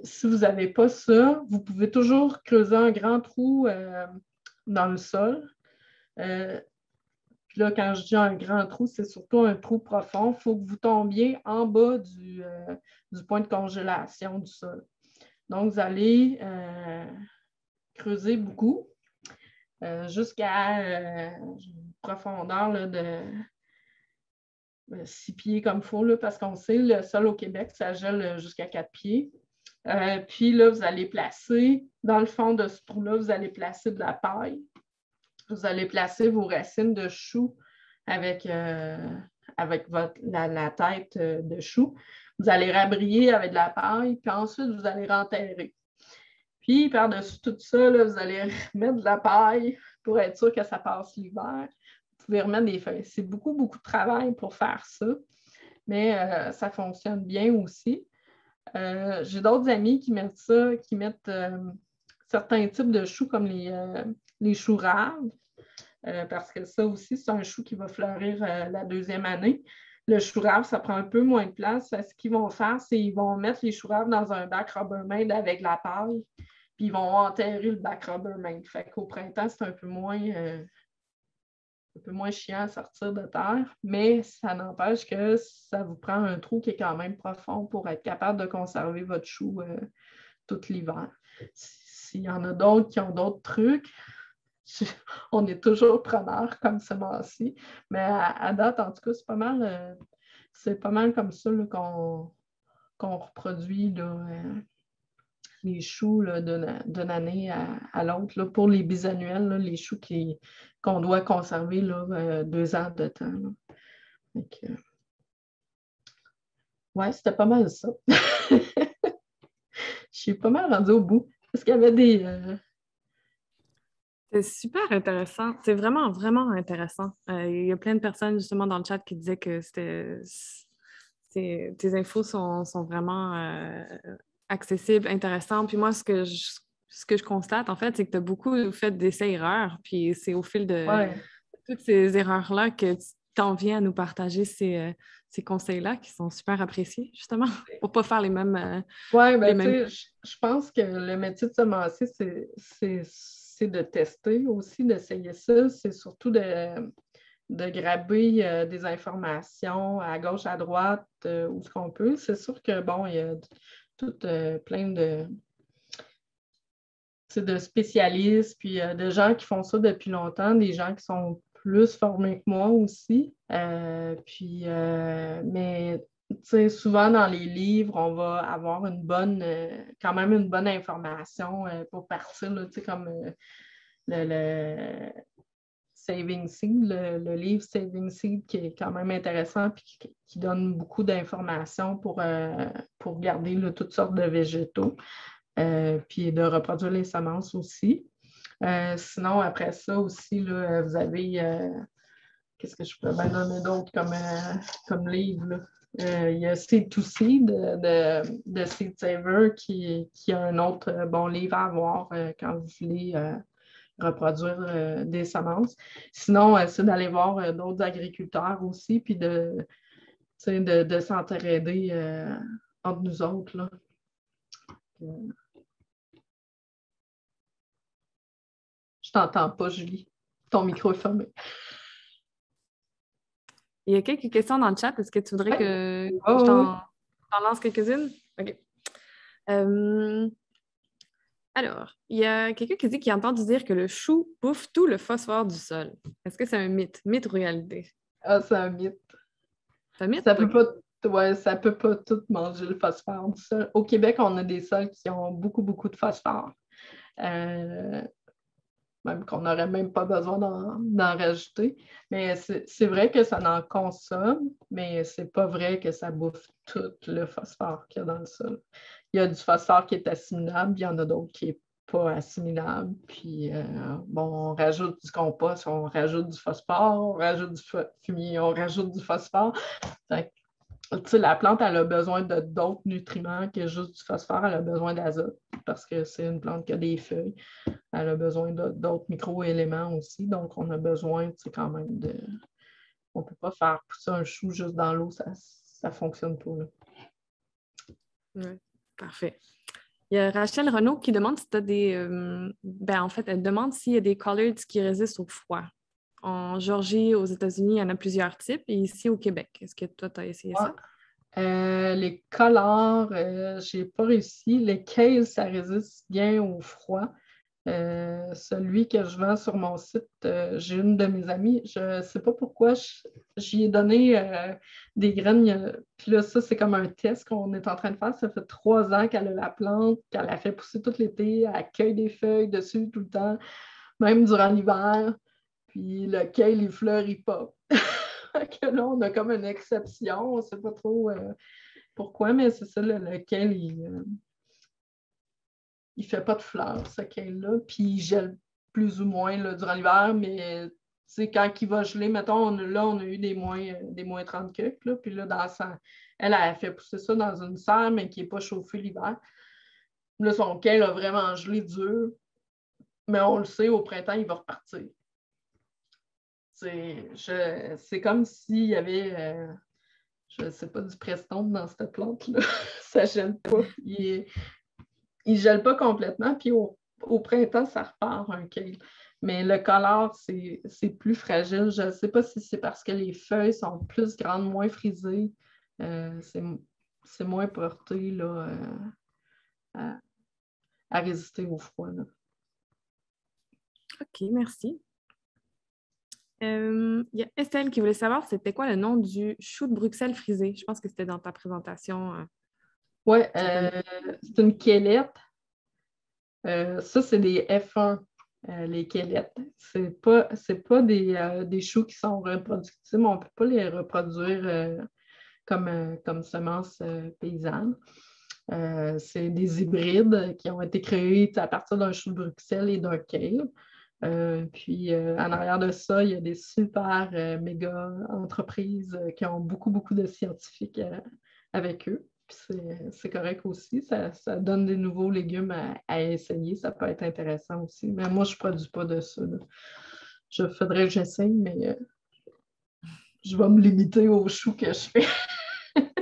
si vous n'avez pas ça, vous pouvez toujours creuser un grand trou dans le sol. Puis là, quand je dis un grand trou, c'est surtout un trou profond. Il faut que vous tombiez en bas du point de congélation du sol. Donc, vous allez creuser beaucoup jusqu'à une profondeur là, de 6 pieds comme il faut, là, parce qu'on sait, le sol au Québec, ça gèle jusqu'à 4 pieds. Puis là, vous allez placer, dans le fond de ce trou-là, vous allez placer de la paille. Vous allez placer vos racines de chou avec la tête de chou. Vous allez rabrier avec de la paille, puis ensuite, vous allez renterrer. Puis, par-dessus tout ça, là, vous allez mettre de la paille pour être sûr que ça passe l'hiver. Vous pouvez remettre des feuilles. C'est beaucoup, beaucoup de travail pour faire ça, mais ça fonctionne bien aussi. J'ai d'autres amis qui mettent ça, qui mettent certains types de choux comme les choux raves, parce que ça aussi, c'est un chou qui va fleurir la deuxième année. Le chou rave, ça prend un peu moins de place. Ce qu'ils vont faire, c'est qu'ils vont mettre les choux raves dans un bac Rubbermaid avec la paille, puis ils vont enterrer le bac Rubbermaid. Fait qu'au printemps, c'est un peu moins chiant à sortir de terre, mais ça n'empêche que ça vous prend un trou qui est quand même profond pour être capable de conserver votre chou tout l'hiver. S'il y en a d'autres qui ont d'autres trucs, on est toujours preneur comme semence-ci, mais à date, en tout cas, c'est pas mal comme ça là, qu'on reproduit là, les choux là, d'une année à l'autre. Là, pour les bisannuels, là, les choux qu'on doit conserver là, 2 ans de temps. Donc, ouais, c'était pas mal ça. Je suis pas mal rendue au bout. Est-ce qu'il y avait des... C'est super intéressant. C'est vraiment, vraiment intéressant. Il y a plein de personnes justement dans le chat qui disaient que tes infos sont vraiment accessibles, intéressantes. Puis moi, ce que je constate, en fait, c'est que tu as beaucoup fait d'essais-erreurs. Puis c'est au fil de toutes ces erreurs-là que tu t'en viens à nous partager ces conseils-là qui sont super appréciés, justement, pour ne pas faire les mêmes... Oui, bien, tu sais, je pense que le métier de semencier, c'est de tester aussi, d'essayer ça. C'est surtout de graber des informations à gauche, à droite, où ce qu'on peut. C'est sûr que, bon, il y a tout plein de spécialistes, puis de gens qui font ça depuis longtemps, des gens qui sont plus formés que moi aussi. Mais souvent dans les livres, on va avoir quand même une bonne information pour partir, là, comme le Saving Seed, le livre Saving Seed qui est quand même intéressant et qui donne beaucoup d'informations pour garder là, toutes sortes de végétaux. Puis de reproduire les semences aussi. Sinon, après ça aussi, là, vous avez, qu'est-ce que je peux bien donner d'autre comme livre? Là? Il y a Seed to Seed de Seed Saver qui a un autre bon livre à avoir quand vous voulez reproduire des semences. Sinon, c'est d'aller voir d'autres agriculteurs aussi, puis de s'entraider entre nous autres. Là. Je t'entends pas, Julie. Ton micro est fermé. Il y a quelques questions dans le chat. Est-ce que tu voudrais que je t'en lance quelques-unes? OK. Alors, il y a quelqu'un qui dit qu'il a entendu dire que le chou bouffe tout le phosphore du sol. Est-ce que c'est un mythe? Mythe ou réalité? Ah, c'est un mythe. C'est un mythe? Ça peut pas tout manger le phosphore du sol. Au Québec, on a des sols qui ont beaucoup, beaucoup de phosphore. même qu'on n'aurait même pas besoin d'en rajouter. Mais c'est vrai que ça en consomme, mais c'est pas vrai que ça bouffe tout le phosphore qu'il y a dans le sol. Il y a du phosphore qui est assimilable, il y en a d'autres qui n'est pas assimilable. Puis, bon, on rajoute du compost, on rajoute du phosphore, on rajoute du fumier, on rajoute du phosphore. Fait que, la plante, elle a besoin de d'autres nutriments que juste du phosphore. Elle a besoin d'azote parce que c'est une plante qui a des feuilles. Elle a besoin d'autres micro-éléments aussi. Donc, on a besoin quand même de... On ne peut pas faire pousser un chou juste dans l'eau. Ça ne fonctionne pas. Oui, parfait. Il y a Rachel Renaud qui demande si tu as des... en fait, elle demande s'il y a des collards qui résistent au froid. En Géorgie, aux États-Unis, il y en a plusieurs types. Et ici, au Québec, est-ce que toi, tu as essayé ça? Les collards, je n'ai pas réussi. Les kales, ça résiste bien au froid. Celui que je vends sur mon site, j'ai une de mes amies, je ne sais pas pourquoi, j'y ai donné des graines. Puis là, ça, c'est comme un test qu'on est en train de faire. Ça fait 3 ans qu'elle a la plante, qu'elle a fait pousser tout l'été, elle cueille des feuilles dessus tout le temps, même durant l'hiver. Puis le kale, les fleurs, il pop. Que là, on a comme une exception. On ne sait pas trop pourquoi, mais c'est ça, le kale, il ne fait pas de fleurs, ce kale-là. Puis il gèle plus ou moins là, durant l'hiver, mais quand il va geler, mettons, on a eu des moins 30 quelques, là, puis là, elle a fait pousser ça dans une serre, mais qui n'est pas chauffée l'hiver. Là, son kale a vraiment gelé dur, mais on le sait, au printemps, il va repartir. C'est comme s'il y avait, je ne sais pas, du Prestone dans cette plante-là. Ça ne gèle pas. Il ne gèle pas complètement, puis au printemps, ça repart un kale. Mais le collard, c'est plus fragile. Je ne sais pas si c'est parce que les feuilles sont plus grandes, moins frisées. C'est moins porté là, à résister au froid. Là. OK, merci. Il y a Estelle qui voulait savoir c'était quoi le nom du chou de Bruxelles frisé. Je pense que c'était dans ta présentation. Oui, c'est une quélette. Ça, c'est des F1, les quélettes. C'est pas des choux qui sont reproductibles. On ne peut pas les reproduire comme semences paysannes. C'est des hybrides qui ont été créés à partir d'un chou de Bruxelles et d'un kale. Puis, en arrière de ça, il y a des super méga entreprises qui ont beaucoup, beaucoup de scientifiques avec eux. Puis c'est correct aussi. Ça donne des nouveaux légumes à essayer. Ça peut être intéressant aussi. Mais moi, je ne produis pas de ça. Là. Faudrait que j'essaye, mais je vais me limiter aux choux que je fais.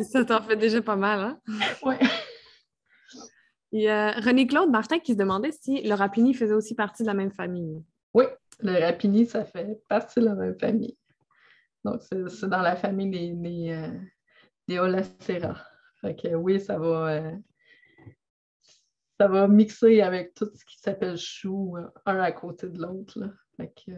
Ça t'en fait déjà pas mal, hein? Oui. Il y a René-Claude Martin qui se demandait si le rapini faisait aussi partie de la même famille. Oui, le rapini, ça fait partie de la même famille. Donc, c'est dans la famille des Olacea. Fait que oui, ça va mixer avec tout ce qui s'appelle chou, un à côté de l'autre. Fait que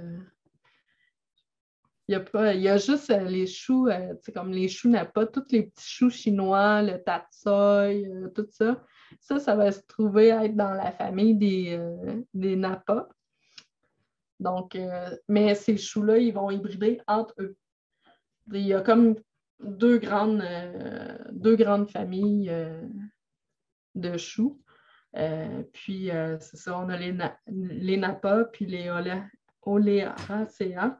il y a juste les choux, comme les choux napa, tous les petits choux chinois, le tatsoi, tout ça. Ça va se trouver être dans la famille des napa. Donc, mais ces choux-là, ils vont hybrider entre eux. Il y a comme deux grandes familles de choux. Puis, c'est ça, on a les napa, puis les oléacea.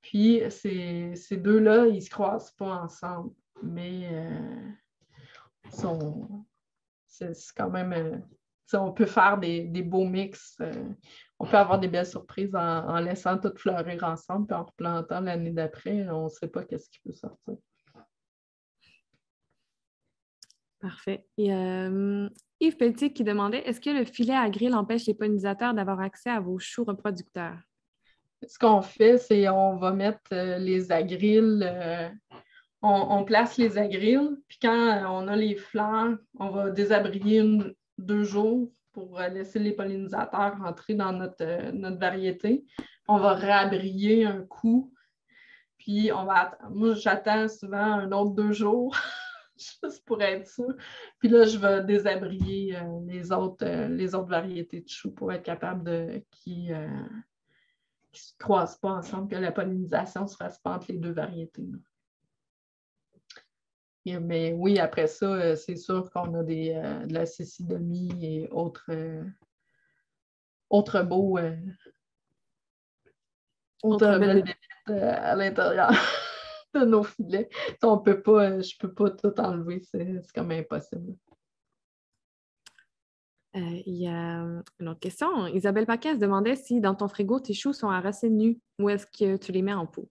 Puis, ces deux-là, ils ne se croisent pas ensemble. Mais c'est quand même... on peut faire des beaux mix. On peut avoir des belles surprises en laissant tout fleurir ensemble, puis en replantant l'année d'après, on ne sait pas qu'est-ce qui peut sortir. Parfait. Et Yves Pelletier qui demandait est-ce que le filet à grill empêche les pollinisateurs d'avoir accès à vos choux reproducteurs? Ce qu'on fait, c'est on va mettre les agrilles, on place les agrilles, puis quand on a les fleurs, on va désabrier 2 jours pour laisser les pollinisateurs rentrer dans notre variété. On va réabrier un coup, puis moi, j'attends souvent un autre 2 jours, juste pour être sûr. Puis là, je vais désabrier les autres variétés de choux pour être capable se croisent pas ensemble, que la pollinisation ne se fasse pas entre les deux variétés. Mais oui, après ça, c'est sûr qu'on a de la cécidomie et autres beaux Autre belle belles bébites à l'intérieur de nos filets. Je ne peux pas tout enlever, c'est comme impossible. Il y a une autre question. Isabelle Paquet se demandait si dans ton frigo, tes choux sont à racines nues ou est-ce que tu les mets en pot?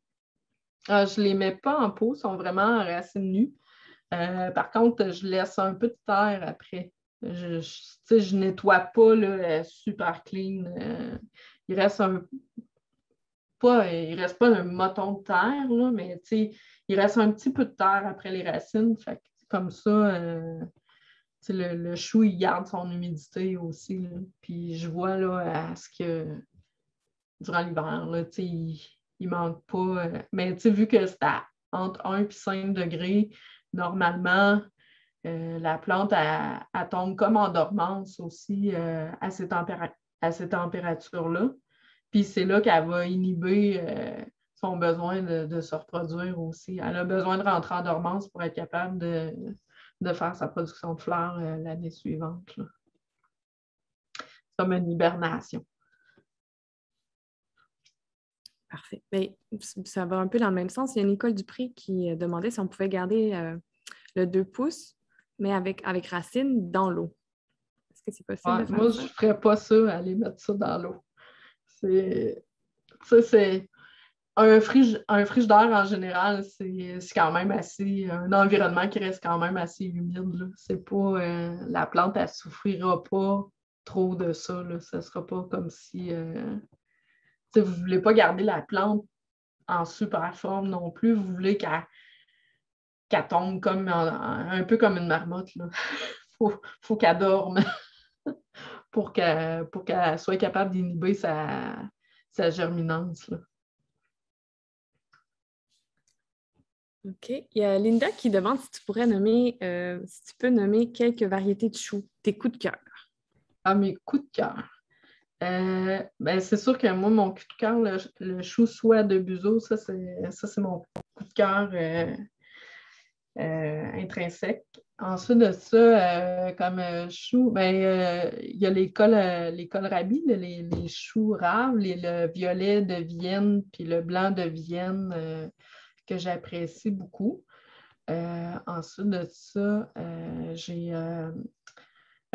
Je ne les mets pas en pot, ils sont vraiment à racines nues. Par contre, je laisse un peu de terre après. Je nettoie pas là, super clean. Il reste il reste pas un moton de terre, là, mais il reste un petit peu de terre après les racines. Fait que, comme ça, le chou, il garde son humidité aussi. Là. Puis je vois là, à ce que durant l'hiver, là, il manque pas. Mais vu que c'est entre 1 et 5 degrés, normalement, la plante, elle tombe comme en dormance aussi à ces températures-là. Puis c'est là qu'elle va inhiber son besoin de se reproduire aussi. Elle a besoin de rentrer en dormance pour être capable de faire sa production de fleurs l'année suivante. Là. Comme une hibernation. Parfait. Mais ça va un peu dans le même sens. Il y a Nicole Dupré qui demandait si on pouvait garder le 2 pouces, mais avec racines dans l'eau. Est-ce que c'est possible de faire moi, ça? je ne ferais pas ça, aller mettre ça dans l'eau. C'est un frigidaire en général, c'est quand même assez, un environnement qui reste quand même assez humide. C'est pas, la plante, elle ne souffrira pas trop de ça. Là. Ça ne sera pas comme si vous ne voulez pas garder la plante en super forme non plus. Vous voulez qu'elle tombe comme un peu comme une marmotte. Il faut qu'elle dorme pour qu'elle soit capable d'inhiber sa germinance. Là. OK. Il y a Linda qui demande si tu pourrais si tu peux nommer quelques variétés de choux, tes coups de cœur. Ah, mes coups de cœur. C'est sûr que moi, mon coup de cœur, le chou soie de Buzeaud, ça, c'est mon coup de cœur intrinsèque. Ensuite de ça, comme chou, il y a les kohlrabi, les choux raves, le violet de Vienne puis le blanc de Vienne que j'apprécie beaucoup. Ensuite de ça, j'ai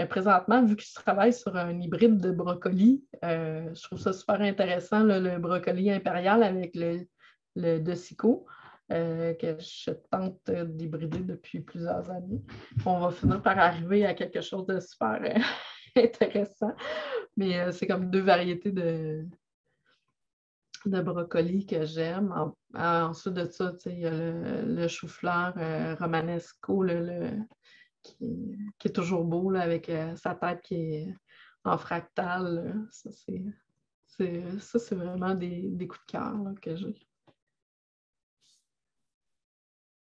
présentement, vu que je travaille sur un hybride de brocoli, je trouve ça super intéressant, là, le brocoli impérial avec le Dosico, que je tente d'hybrider depuis plusieurs années. On va finir par arriver à quelque chose de super intéressant. Mais c'est comme deux variétés de brocoli que j'aime. Ensuite de ça, il y a le chou-fleur romanesco, qui est toujours beau là, avec sa tête qui est en fractal. Là. Ça, c'est vraiment des coups de cœur là, que j'ai.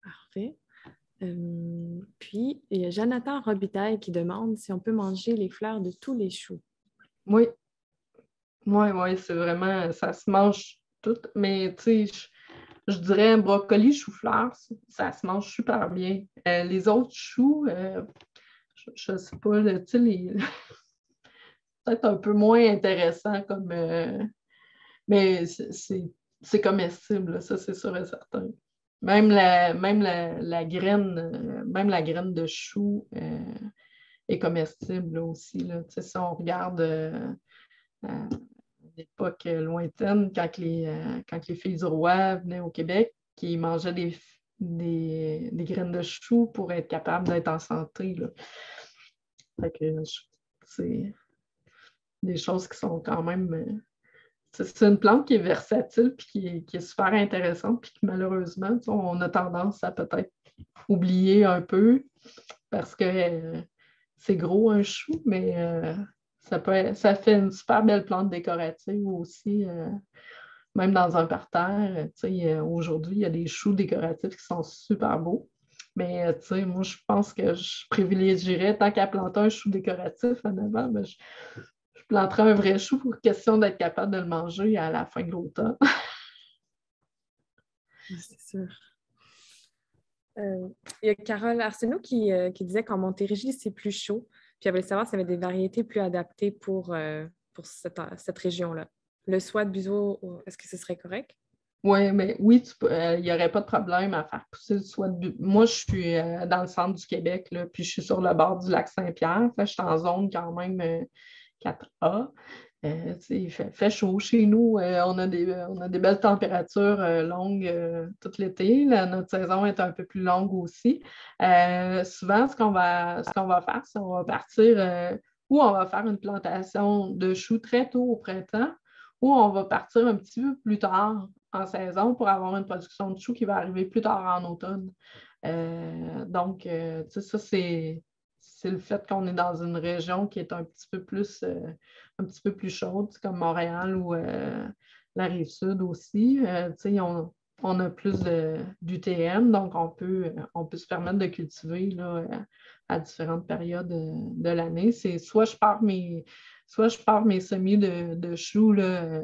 Parfait. Puis, il y a Jonathan Robitaille qui demande si on peut manger les fleurs de tous les choux. Oui, c'est vraiment, ça se mange tout. Mais tu sais, je dirais brocoli, chou-fleur, ça se mange super bien. Les autres choux, je ne sais pas, tu sais, peut-être un peu moins intéressant comme. Mais c'est comestible, là, ça, c'est sûr et certain. Même la graine, même la graine de chou est comestible là, aussi. Là. Si on regarde à l'époque lointaine, quand les filles du roi venaient au Québec, qui mangeaient des graines de chou pour être capables d'être en santé. Là. Fait que c'est des choses qui sont quand même. C'est une plante qui est versatile et qui est super intéressante, puis que malheureusement, on a tendance à peut-être oublier un peu parce que c'est gros un chou, mais ça fait une super belle plante décorative aussi, même dans un parterre. Aujourd'hui, il y a des choux décoratifs qui sont super beaux. Mais moi, je pense que je privilégierais, tant qu'à planter un chou décoratif en avant, je planterai un vrai chou pour question d'être capable de le manger à la fin de l'automne. C'est sûr. Il y a Carole Arsenault qui disait qu'en Montérégie, c'est plus chaud. Puis elle voulait savoir s'il y avait des variétés plus adaptées pour cette région-là. Le soie de Buzeau, est-ce que ce serait correct? Oui, mais oui, il n'y aurait pas de problème à faire pousser le soie de Moi, je suis dans le centre du Québec, là, puis je suis sur le bord du lac Saint-Pierre. Je suis en zone quand même 4A. Il fait chaud chez nous. On a des belles températures longues tout l'été. Notre saison est un peu plus longue aussi. Souvent, ce qu'on va faire, c'est qu'on va partir ou on va faire une plantation de choux très tôt au printemps, ou on va partir un petit peu plus tard en saison pour avoir une production de choux qui va arriver plus tard en automne. Ça, c'est le fait qu'on est dans une région qui est un petit peu plus chaude, comme Montréal ou la Rive-Sud aussi. On a plus d'UTM, donc on peut se permettre de cultiver là, à différentes périodes de l'année. C'est soit je pars mes semis de choux là,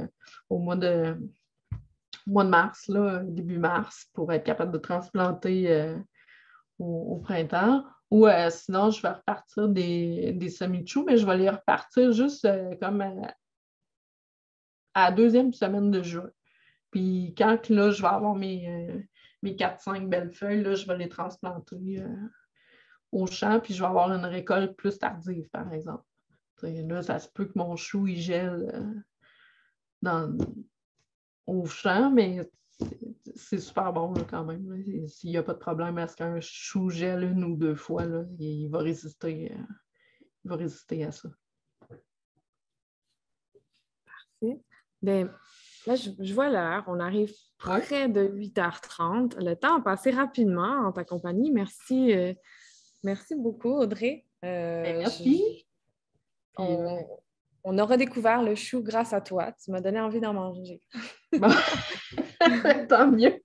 au mois de mars, là, début mars, pour être capable de transplanter au printemps. Ou sinon, je vais repartir des semis de choux, mais je vais les repartir juste comme à la deuxième semaine de juin. Puis quand là, je vais avoir mes 4-5 belles feuilles, là, je vais les transplanter au champ, puis je vais avoir une récolte plus tardive, par exemple. Là, ça se peut que mon chou il gèle au champ, mais c'est super bon là, quand même. Là. S'il n'y a pas de problème à ce qu'un chou gèle une ou deux fois, là, il va résister à ça. Parfait. Bien, là, je vois l'heure. On arrive près de 8h30. Le temps a passé rapidement en ta compagnie. Merci, merci beaucoup, Audrey. Merci. On aura découvert le chou grâce à toi. Tu m'as donné envie d'en manger. Bon. Tant mieux.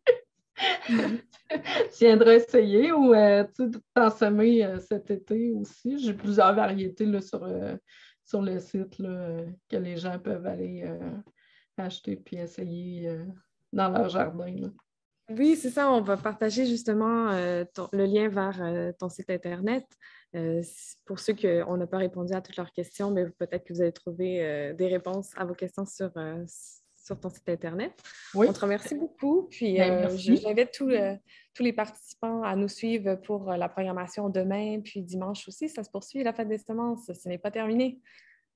Tu viendras essayer ou t'en semer cet été aussi. J'ai plusieurs variétés là, sur le site là, que les gens peuvent aller acheter puis essayer dans leur jardin. Là. Oui, c'est ça. On va partager justement le lien vers ton site Internet. Pour ceux qu'on n'a pas répondu à toutes leurs questions, mais peut-être que vous allez trouver des réponses à vos questions sur ton site Internet. Oui. On te remercie beaucoup. Puis j'invite tous les participants à nous suivre pour la programmation demain, puis dimanche aussi. Ça se poursuit, la fête des semences. Ce n'est pas terminé.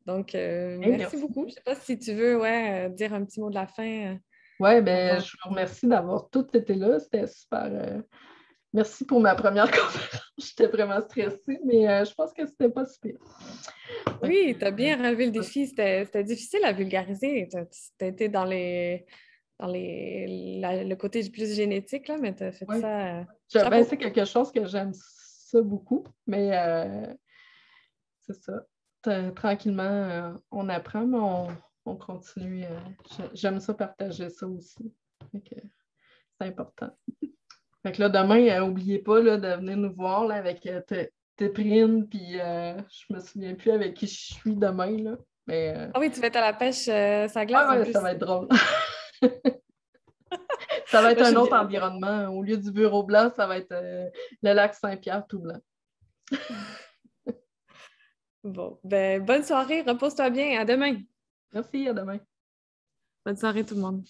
Donc, merci beaucoup. Je ne sais pas si tu veux dire un petit mot de la fin. Oui, ben, je vous remercie d'avoir tous été là. C'était super. Merci pour ma première conférence. J'étais vraiment stressée, mais je pense que c'était pas si pire. Oui, tu as bien relevé le défi. C'était difficile à vulgariser. Tu as été dans le côté plus génétique, là, mais tu as fait ça. C'est quelque chose que j'aime ça beaucoup, mais c'est ça. Tranquillement, on apprend, mais on continue. J'aime ça partager ça aussi. C'est important. Fait que là, demain, n'oubliez pas là, de venir nous voir là, avec Téprine, puis je me souviens plus avec qui je suis demain. Là, mais, Ah oui, tu vas être à la pêche sa glace en plus. Ça va être drôle. Ça va être un autre environnement. Au lieu du bureau blanc, ça va être le lac Saint-Pierre tout blanc. Bon, ben, bonne soirée, repose-toi bien, à demain. Merci, à demain. Bonne soirée tout le monde.